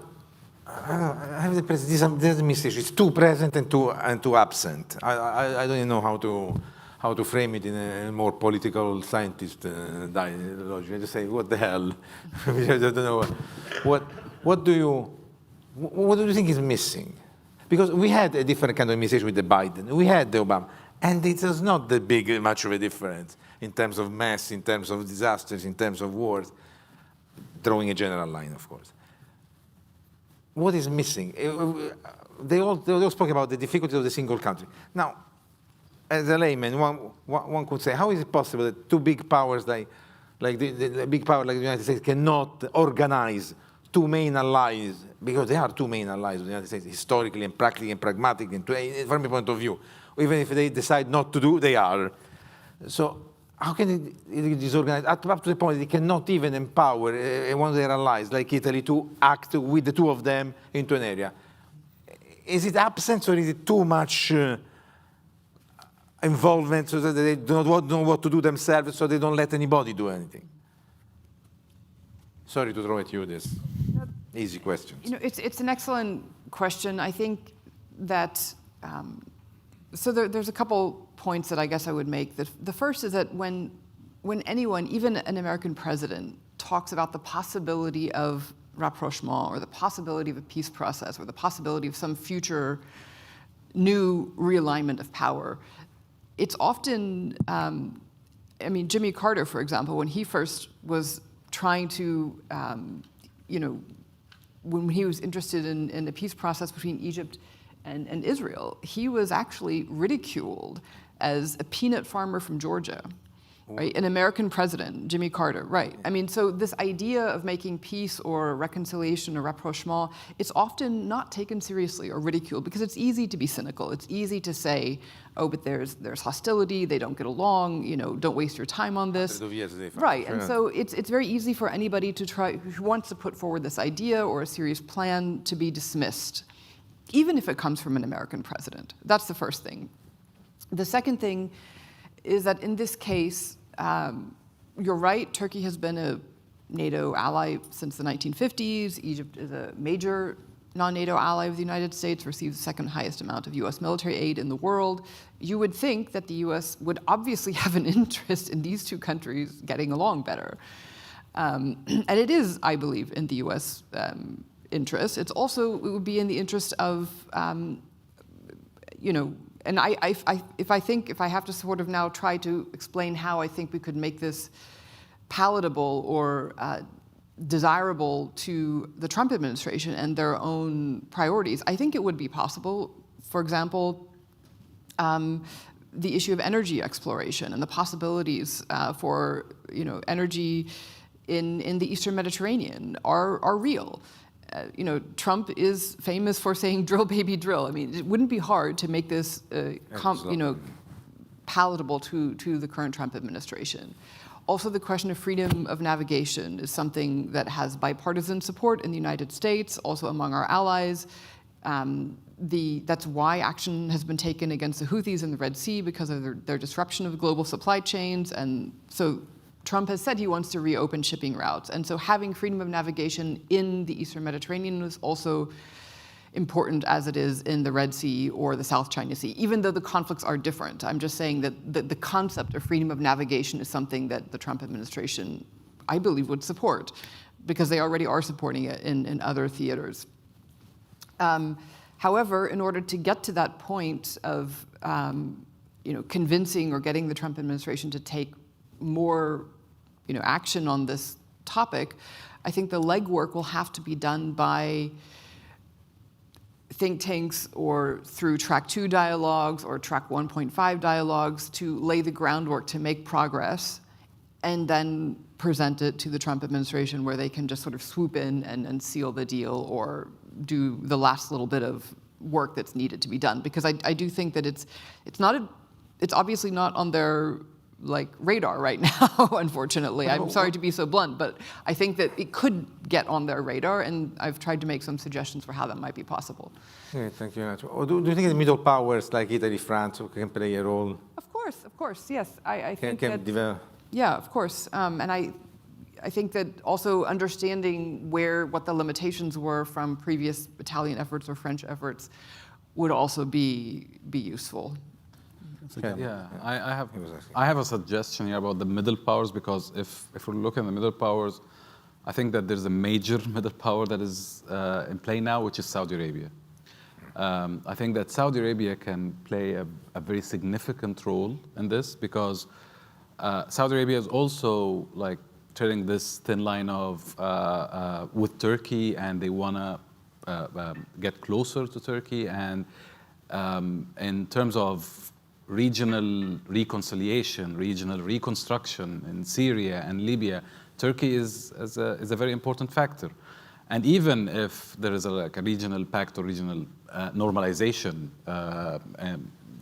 I have the impression this message is too present and too absent. I don't even know how to frame it in a more political scientist logic. I just say, what the hell? I don't know. What do you think is missing? Because we had a different kind of message with the Biden. We had the Obama, and it was not that much of a difference in terms of mass, in terms of disasters, in terms of wars. Drawing a general line, of course. What is missing? They all spoke about the difficulties of the single country. Now, as a layman, one could say, how is it possible that two big powers like the big power like the United States cannot organize two main allies, because they are two main allies of the United States, historically and practically and pragmatically, from a point of view. Even if they decide not to do, they are. So how can it disorganize, up to the point that it cannot even empower one of their allies, like Italy, to act with the two of them into an area? Is it absence, or is it too much involvement, so that they do not know what to do themselves, so they don't let anybody do anything? Sorry to throw at you this easy question. You know, it's an excellent question. I think that so there's a couple points that I guess I would make. The first is that when anyone, even an American president, talks about the possibility of rapprochement, or the possibility of a peace process, or the possibility of some future new realignment of power, it's often, I mean, Jimmy Carter, for example, when he first was trying to, when he was interested in the peace process between Egypt and Israel, he was actually ridiculed as a peanut farmer from Georgia. right? An American president, Jimmy Carter, right? I mean, so this idea of making peace or reconciliation or rapprochement, it's often not taken seriously or ridiculed because it's easy to be cynical. It's easy to say, oh, but there's hostility, they don't get along, don't waste your time on this. Right, and so it's very easy for anybody to try, who wants to put forward this idea or a serious plan, to be dismissed, even if it comes from an American president. That's the first thing. The second thing is that in this case, you're right, Turkey has been a NATO ally since the 1950s. Egypt is a major non-NATO ally of the United States, receives the second highest amount of US military aid in the world. You would think that the US would obviously have an interest in these two countries getting along better. And it is, I believe, in the US interest. It would be in the interest of, and if I have to sort of now try to explain how I think we could make this palatable or desirable to the Trump administration and their own priorities, I think it would be possible. For example, the issue of energy exploration and the possibilities for energy in the Eastern Mediterranean are real. Trump is famous for saying "drill, baby, drill." I mean, it wouldn't be hard to make this, palatable to the current Trump administration. Also, the question of freedom of navigation is something that has bipartisan support in the United States, also among our allies. That's why action has been taken against the Houthis in the Red Sea, because of their disruption of global supply chains. And so Trump has said he wants to reopen shipping routes. And so having freedom of navigation in the Eastern Mediterranean is also important as it is in the Red Sea or the South China Sea, even though the conflicts are different. I'm just saying that the concept of freedom of navigation is something that the Trump administration, I believe, would support, because they already are supporting it in other theaters. However, in order to get to that point of convincing or getting the Trump administration to take more action on this topic, I think the legwork will have to be done by think tanks or through track 2 dialogues or track 1.5 dialogues to lay the groundwork to make progress and then present it to the Trump administration, where they can just sort of swoop in and seal the deal or do the last little bit of work that's needed to be done. Because I do think that it's obviously not on their radar right now, unfortunately. I'm sorry to be so blunt, but I think that it could get on their radar, and I've tried to make some suggestions for how that might be possible. Yeah, thank you very much. Or do you think the middle powers like Italy, France can play a role? Of course, yes. I think can that, develop. Yeah, of course. And I think that also understanding what the limitations were from previous Italian efforts or French efforts would also be useful. Yeah, I have a suggestion here about the middle powers, because if we look at the middle powers, I think that there's a major middle power that is in play now, which is Saudi Arabia. I think that Saudi Arabia can play a very significant role in this, because Saudi Arabia is also treading this thin line of with Turkey, and they want to get closer to Turkey, and in terms of regional reconciliation, regional reconstruction in Syria and Libya, Turkey is a very important factor. And even if there is a regional pact or regional normalization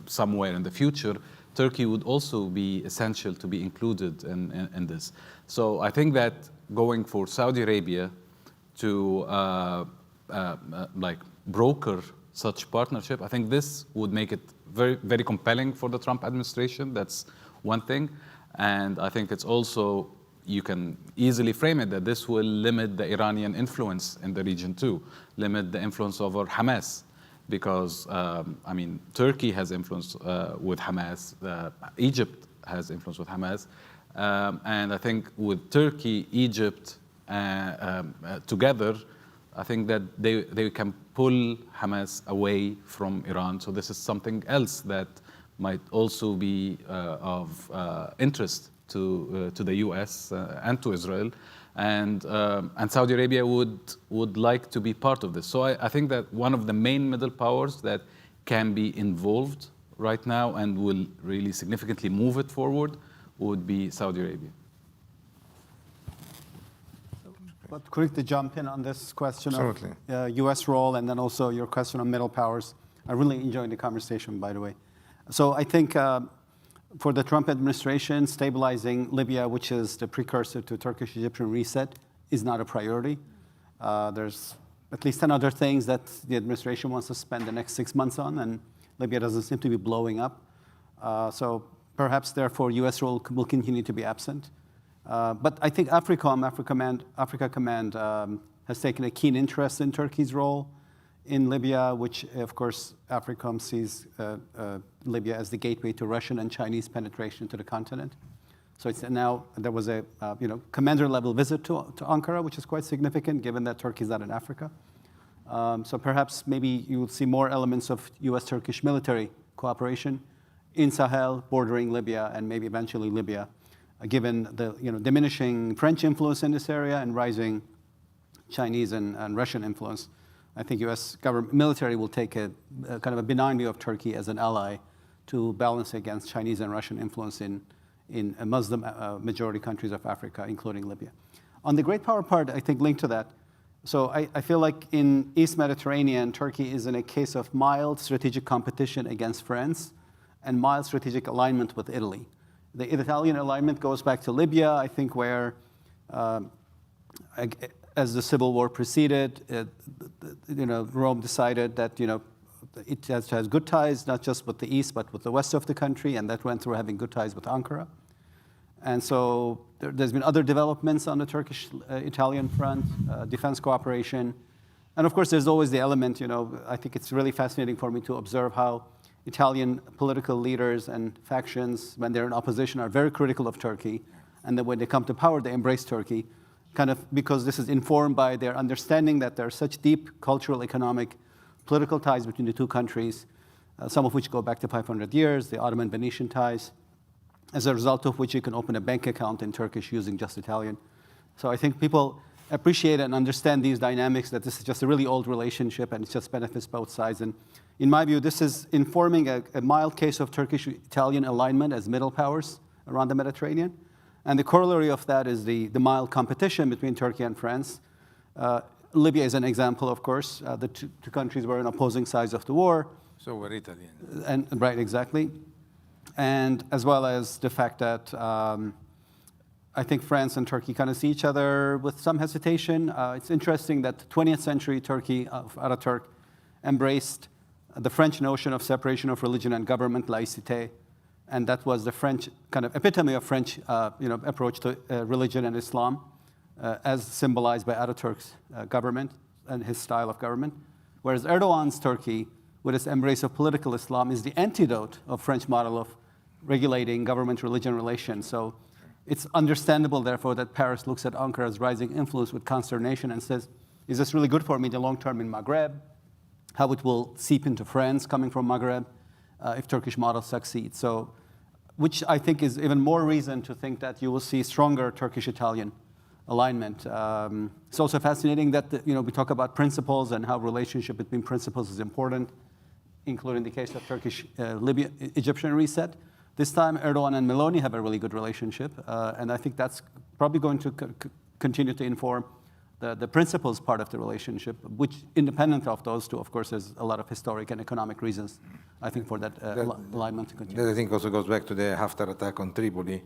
somewhere in the future, Turkey would also be essential to be included in this. So I think that going for Saudi Arabia to broker such partnership, I think this would make it very, very compelling for the Trump administration. That's one thing. And I think it's also, you can easily frame it that this will limit the Iranian influence in the region too, limit the influence over Hamas, because, Turkey has influence with Hamas, Egypt has influence with Hamas, and I think with Turkey, Egypt together, I think that they can pull Hamas away from Iran. So this is something else that might also be of interest to the U.S. And to Israel, and Saudi Arabia would like to be part of this. So I think that one of the main middle powers that can be involved right now and will really significantly move it forward would be Saudi Arabia. But quick to jump in on this question Absolutely. of U.S. role, and then also your question on middle powers. I really enjoyed the conversation, by the way. So I think for the Trump administration, stabilizing Libya, which is the precursor to Turkish-Egyptian reset, is not a priority. There's at least 10 other things that the administration wants to spend the next 6 months on, and Libya doesn't seem to be blowing up. So perhaps, therefore, U.S. role will continue to be absent. But I think Africa Command has taken a keen interest in Turkey's role in Libya, which, of course, AFRICOM sees Libya as the gateway to Russian and Chinese penetration to the continent. So it's now there was a commander-level visit to Ankara, which is quite significant, given that Turkey is not in Africa. So perhaps maybe you will see more elements of U.S.-Turkish military cooperation in Sahel, bordering Libya, and maybe eventually Libya, given the diminishing French influence in this area and rising Chinese and Russian influence. I think U.S. government military will take a kind of a benign view of Turkey as an ally to balance against Chinese and Russian influence in Muslim majority countries of Africa, including Libya. On the great power part, I think linked to that, so I feel like in East Mediterranean, Turkey is in a case of mild strategic competition against France and mild strategic alignment with Italy. The Italian alignment goes back to Libya, I think, where as the civil war proceeded, Rome decided that it has good ties, not just with the east, but with the west of the country, and that went through having good ties with Ankara. And so there's been other developments on the Turkish-Italian front, defense cooperation. And of course, there's always the element, I think it's really fascinating for me to observe how Italian political leaders and factions, when they're in opposition, are very critical of Turkey. And then when they come to power, they embrace Turkey, kind of because this is informed by their understanding that there are such deep cultural, economic, political ties between the two countries, some of which go back to 500 years, the Ottoman-Venetian ties, as a result of which you can open a bank account in Turkish using just Italian. So I think people appreciate and understand these dynamics, that this is just a really old relationship and it just benefits both sides. And in my view, this is informing a mild case of Turkish-Italian alignment as middle powers around the Mediterranean. And the corollary of that is the mild competition between Turkey and France. Libya is an example, of course. The two countries were on opposing sides of the war. So were Italy. Right, exactly. And as well as the fact that I think France and Turkey kind of see each other with some hesitation. It's interesting that 20th century Turkey of Ataturk embraced the French notion of separation of religion and government, laïcité, and that was the French kind of epitome of French approach to religion and Islam, as symbolized by Ataturk's government and his style of government. Whereas Erdogan's Turkey, with its embrace of political Islam, is the antidote of French model of regulating government-religion relations. So it's understandable, therefore, that Paris looks at Ankara's rising influence with consternation and says, is this really good for me the long term in Maghreb? How it will seep into France coming from Maghreb if Turkish model succeeds. So, which I think is even more reason to think that you will see stronger Turkish-Italian alignment. It's also fascinating that we talk about principles and how relationship between principles is important, including the case of Turkish-Egyptian reset. This time, Erdogan and Meloni have a really good relationship, and I think that's probably going to continue to inform the principles part of the relationship, which, independent of those two, of course, there's a lot of historic and economic reasons, I think, for that alignment to continue. That, I think, also goes back to the Haftar attack on Tripoli,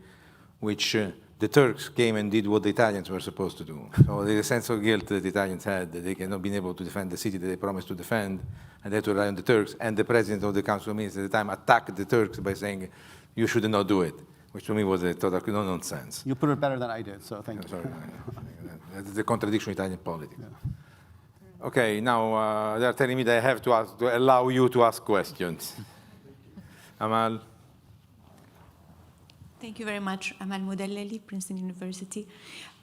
which the Turks came and did what the Italians were supposed to do. So there's a sense of guilt that the Italians had, that they cannot been able to defend the city that they promised to defend, and they had to rely on the Turks. And the president of the Council of Ministers at the time attacked the Turks by saying, you should not do it, which to me was a total nonsense. You put it better than I did, so thank you. Sorry. That's the contradiction in Italian politics. Yeah. Okay, now they are telling me that I have to allow you to ask questions. Amal. Thank you very much. Amal Modelleli, Princeton University.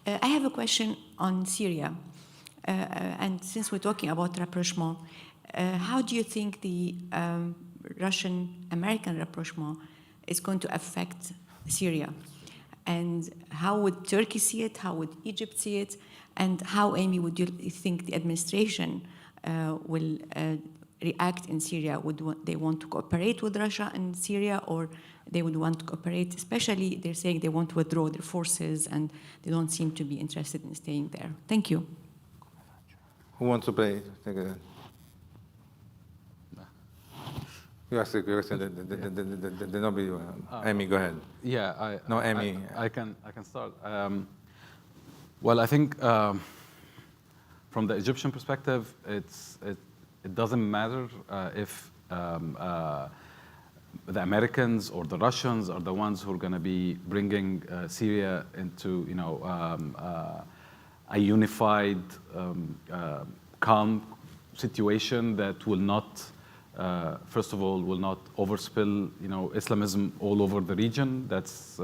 I have a question on Syria. And since we're talking about rapprochement, how do you think the Russian-American rapprochement is going to affect Syria? And how would Turkey see it? How would Egypt see it? And how, Amy, would you think the administration will react in Syria? Would they want to cooperate with Russia in Syria, or they would want to cooperate. Especially, they're saying they want to withdraw their forces, and they don't seem to be interested in staying there. Thank you. Who wants to play? Take a... You ask the question. The nobody. Amy, go ahead. Yeah, No, Amy. I can start. Well, I think from the Egyptian perspective, it doesn't matter if the Americans or the Russians are the ones who are going to be bringing Syria into, a unified, calm situation that will not, first of all, will not overspill, Islamism all over the region. That's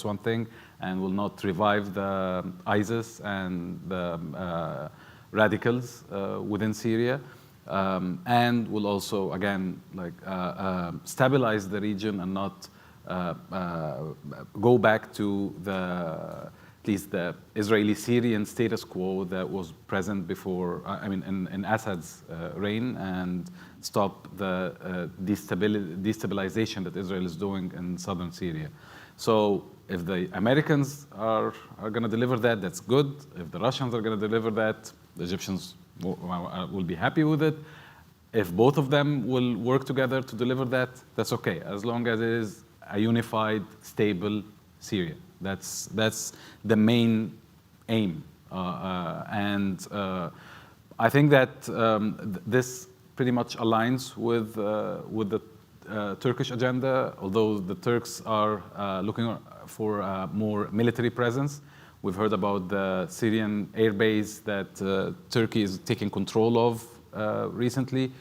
one thing, and will not revive the ISIS and the radicals within Syria. And will also, again, stabilize the region and not go back to at least the Israeli-Syrian status quo that was present before, in Assad's reign, and stop the destabilization that Israel is doing in southern Syria. So if the Americans are going to deliver that, that's good. If the Russians are going to deliver that, the Egyptians will be happy with it. If both of them will work together to deliver that, that's okay, as long as it is a unified, stable Syria. That's the main aim. And I think that this pretty much aligns with the Turkish agenda, although the Turks are looking for more military presence. We've heard about the Syrian air base that Turkey is taking control of recently.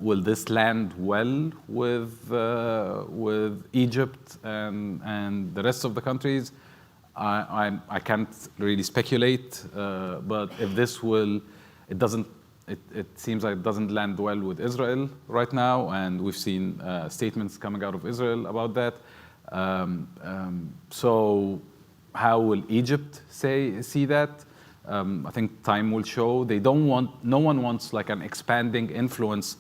Will this land well with Egypt and the rest of the countries? I can't really speculate, but if this will, it seems like it doesn't land well with Israel right now, and we've seen statements coming out of Israel about that. So how will Egypt see that? I think time will show. No one wants like an expanding influence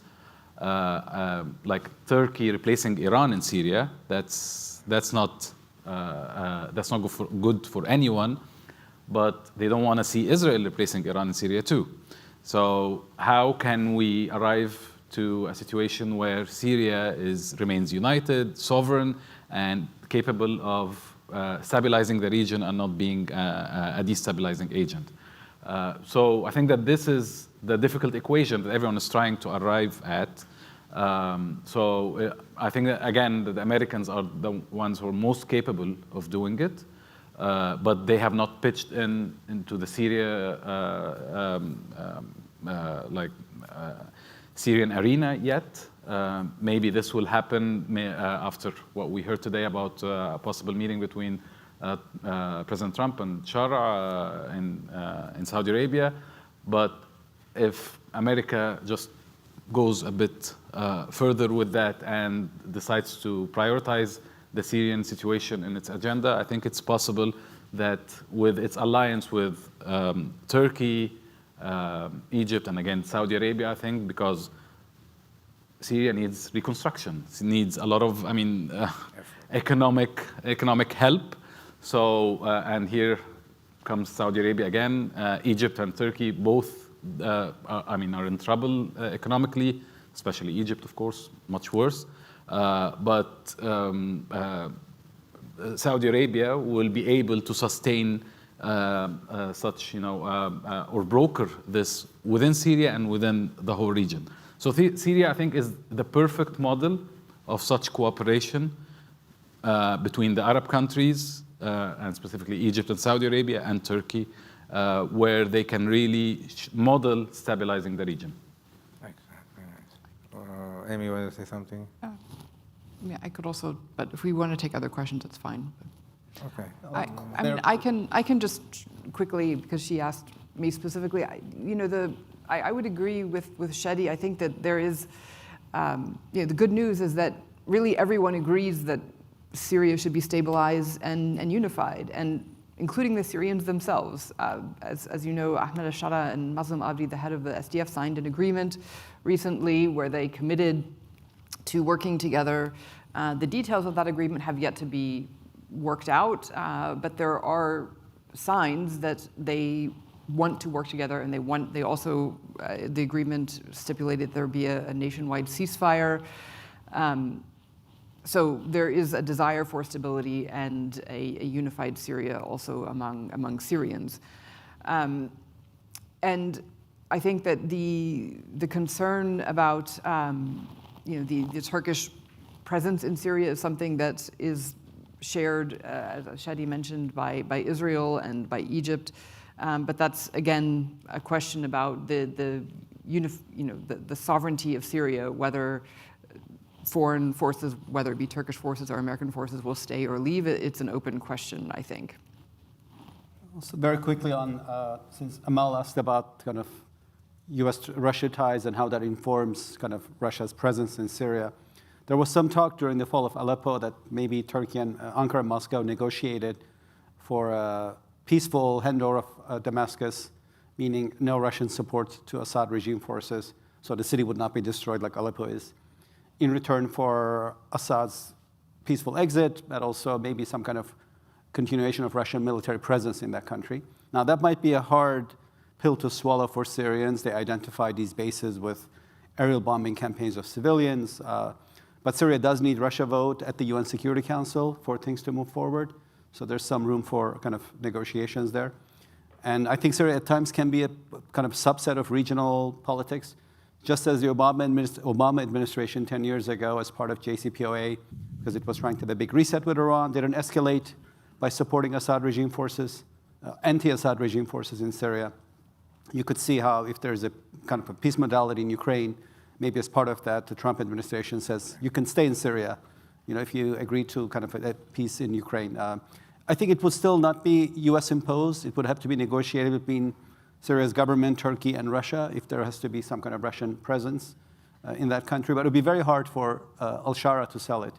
like Turkey replacing Iran in Syria. That's not good for anyone. But they don't want to see Israel replacing Iran in Syria too. So how can we arrive to a situation where Syria remains united, sovereign, and capable of stabilizing the region and not being a destabilizing agent? So I think that this is the difficult equation that everyone is trying to arrive at. So I think that, again, that the Americans are the ones who are most capable of doing it, but they have not pitched into the Syrian arena yet. Maybe this will happen after what we heard today about a possible meeting between President Trump and Shara in Saudi Arabia. But if America just goes a bit further with that and decides to prioritize the Syrian situation in its agenda, I think it's possible that with its alliance with Turkey, Egypt, and again Saudi Arabia, I think, because Syria needs reconstruction. It needs a lot of, economic help. So, and here comes Saudi Arabia again. Egypt and Turkey both, are in trouble economically, especially Egypt, of course, much worse. But Saudi Arabia will be able to sustain such, or broker this within Syria and within the whole region. So Syria, I think, is the perfect model of such cooperation between the Arab countries, and specifically Egypt and Saudi Arabia and Turkey, where they can really model stabilizing the region. Amy, you want to say something? Yeah, I could also, but if we want to take other questions, it's fine. Okay. I can just quickly, because she asked me specifically, I would agree with Shadi. I think that there is, the good news is that really everyone agrees that Syria should be stabilized and unified, and including the Syrians themselves. As you know, Ahmed al-Shara and Muslim Abdi, the head of the SDF, signed an agreement recently where they committed to working together The details of that agreement have yet to be worked out, but there are signs that they want to work together, and they also, the agreement stipulated there be a nationwide ceasefire. So there is a desire for stability and a unified Syria also among Syrians. And I think that the concern about the Turkish presence in Syria is something that is shared, as Shadi mentioned, by Israel and by Egypt. But that's again a question about the sovereignty of Syria, whether foreign forces, whether it be Turkish forces or American forces, will stay or leave. It's an open question, I think. Also, very quickly on, since Amal asked about kind of U.S.-Russia ties and how that informs kind of Russia's presence in Syria, there was some talk during the fall of Aleppo that maybe Turkey and Ankara and Moscow negotiated for a peaceful handover of Damascus, meaning no Russian support to Assad regime forces, so the city would not be destroyed like Aleppo is, in return for Assad's peaceful exit, but also maybe some kind of continuation of Russian military presence in that country. Now, that might be a hard pill to swallow for Syrians. They identify these bases with aerial bombing campaigns of civilians. But Syria does need Russia vote at the UN Security Council for things to move forward. So there's some room for kind of negotiations there. And I think Syria at times can be a kind of subset of regional politics. Just as the Obama administration 10 years ago, as part of JCPOA, because it was trying to have a big reset with Iran, didn't escalate by supporting Assad regime forces, anti-Assad regime forces in Syria. You could see how if there's a kind of a peace modality in Ukraine, maybe as part of that, the Trump administration says, you can stay in Syria, if you agree to kind of a peace in Ukraine. I think it would still not be US imposed. It would have to be negotiated between Syria's government, Turkey, and Russia, if there has to be some kind of Russian presence in that country. But it would be very hard for al-Shara to sell it,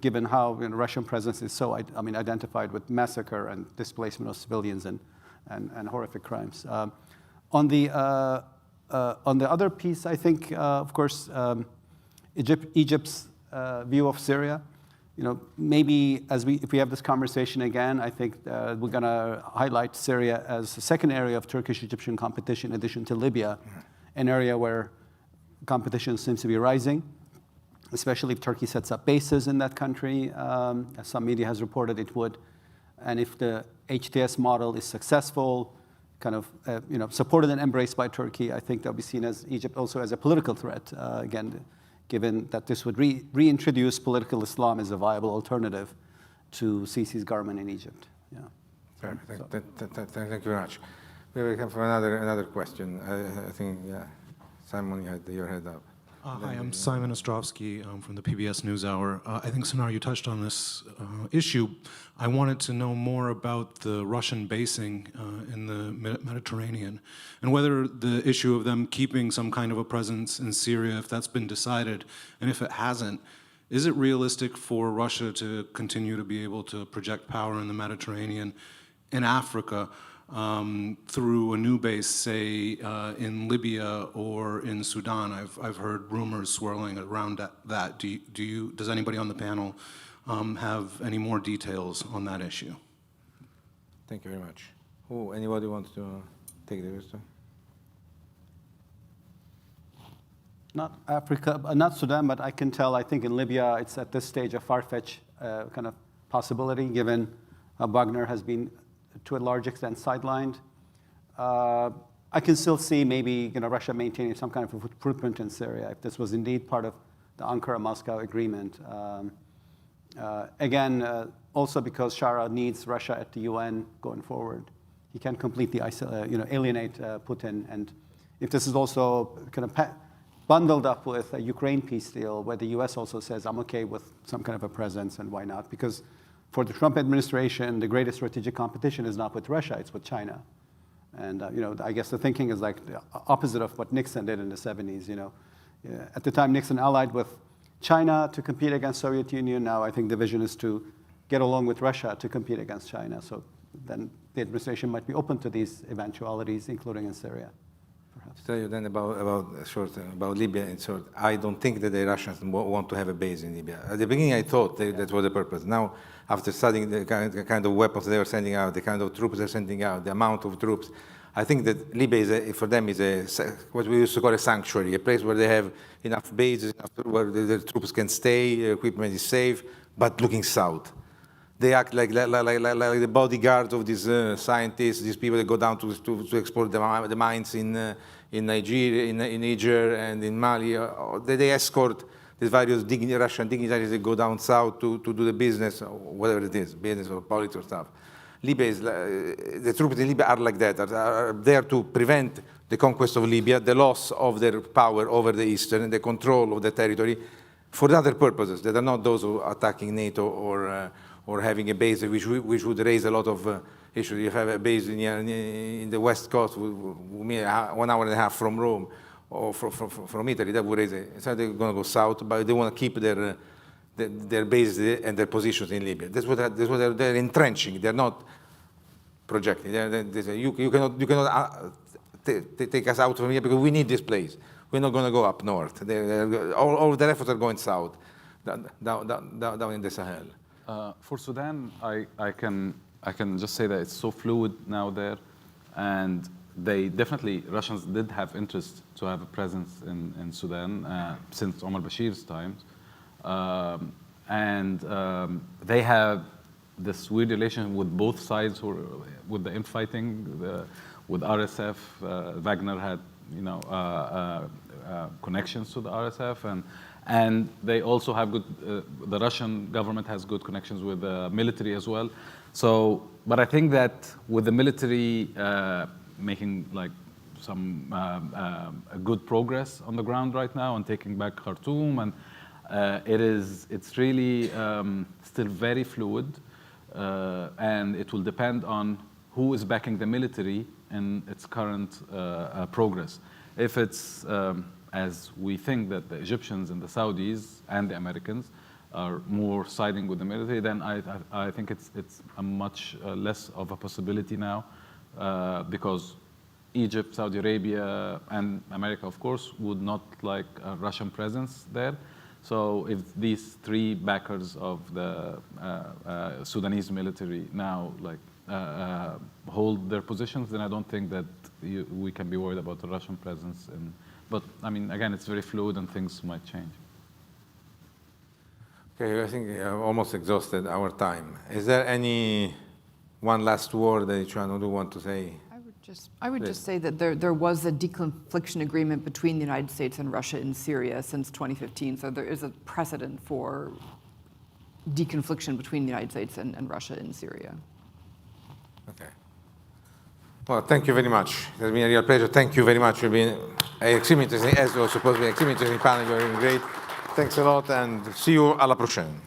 given how Russian presence is so identified with massacre and displacement of civilians and horrific crimes. On the other piece, I think, of course, Egypt's view of Syria. Maybe if we have this conversation again, I think we're going to highlight Syria as the second area of Turkish-Egyptian competition, in addition to Libya, an area where competition seems to be rising, especially if Turkey sets up bases in that country, as some media has reported it would. And if the HTS model is successful, kind of supported and embraced by Turkey, I think that'll be seen as Egypt also as a political threat, again, given that this would reintroduce political Islam as a viable alternative to Sisi's government in Egypt. Yeah. Thank you very much. We have another question. I think, Simon, you had your head up. Hi, I'm Simon Ostrovsky from the PBS NewsHour. I think, Sonar, you touched on this issue. I wanted to know more about the Russian basing in the Mediterranean and whether the issue of them keeping some kind of a presence in Syria, if that's been decided, and if it hasn't, is it realistic for Russia to continue to be able to project power in the Mediterranean, in Africa, through a new base, say, in Libya or in Sudan? I've heard rumors swirling around that. Does anybody on the panel have any more details on that issue? Thank you very much. Anybody wants to take the question? Not Africa, not Sudan, but I can tell, I think in Libya, it's at this stage a far-fetched kind of possibility, given Wagner has been to a large extent sidelined. I can still see maybe Russia maintaining some kind of a footprint in Syria if this was indeed part of the Ankara-Moscow agreement. Again, also because Shara needs Russia at the UN going forward. He can't completely alienate Putin. And if this is also kind of bundled up with a Ukraine peace deal where the US also says, I'm okay with some kind of a presence, and why not? Because for the Trump administration, the greatest strategic competition is not with Russia, it's with China. And I guess the thinking is like the opposite of what Nixon did in the 70s. At the time, Nixon allied with China to compete against Soviet Union. Now I think the vision is to get along with Russia to compete against China. So then the administration might be open to these eventualities, including in Syria, perhaps. To tell you then about Libya, in short, I don't think that the Russians want to have a base in Libya. At the beginning, I thought that was the purpose. Now, after studying the kind of weapons they were sending out, the kind of troops they're sending out, the amount of troops, I think that Libya for them is what we used to call a sanctuary, a place where they have enough bases, where the troops can stay, equipment is safe, but looking south. They act like the bodyguards of these scientists, these people that go down to explore the mines in Nigeria, in Niger, and in Mali. They escort these various Russian dignitaries that go down south to do the business, or whatever it is, business or politics or stuff. Libya is, the troops in Libya are like that, are there to prevent the conquest of Libya, the loss of their power over the eastern, and the control of the territory for other purposes that are not those who are attacking NATO or having a base which would raise a lot of issues. You have a base in the west coast, 1 hour and a half from Rome or from Italy, that would raise it. So they're going to go south, but they want to keep their bases and their positions in Libya. That's what they're entrenching. They're not projecting. They say, you cannot take us out from here because we need this place. We're not going to go up north. All of their efforts are going south, down in the Sahel. For Sudan, I can just say that it's so fluid now there, and Russians did have interest to have a presence in Sudan since Omar Bashir's times. They have this weird relation with both sides, with the infighting, with RSF. Wagner had, connections to the RSF, and they also have good. The Russian government has good connections with the military as well. So, but I think that with the military making some a good progress on the ground right now and taking back Khartoum, and it's really still very fluid, and it will depend on who is backing the military in its current progress. If it's as we think that the Egyptians and the Saudis and the Americans are more siding with the military, then I think it's a much less of a possibility now, because Egypt, Saudi Arabia, and America, of course, would not like a Russian presence there. So if these three backers of the Sudanese military now hold their positions, then I don't think that we can be worried about the Russian presence. But I mean, again, it's very fluid and things might change. Okay, I think I've almost exhausted our time. Is there any one last word that each one of you want to say? I would just say that there was a deconfliction agreement between the United States and Russia in Syria since 2015, so there is a precedent for deconfliction between the United States and Russia in Syria. Okay. Well, thank you very much. It has been a real pleasure. Thank you very much for being extremely interesting, as was supposed to be extremely interesting panel. You're doing great. Thanks a lot, and see you alla prochaine.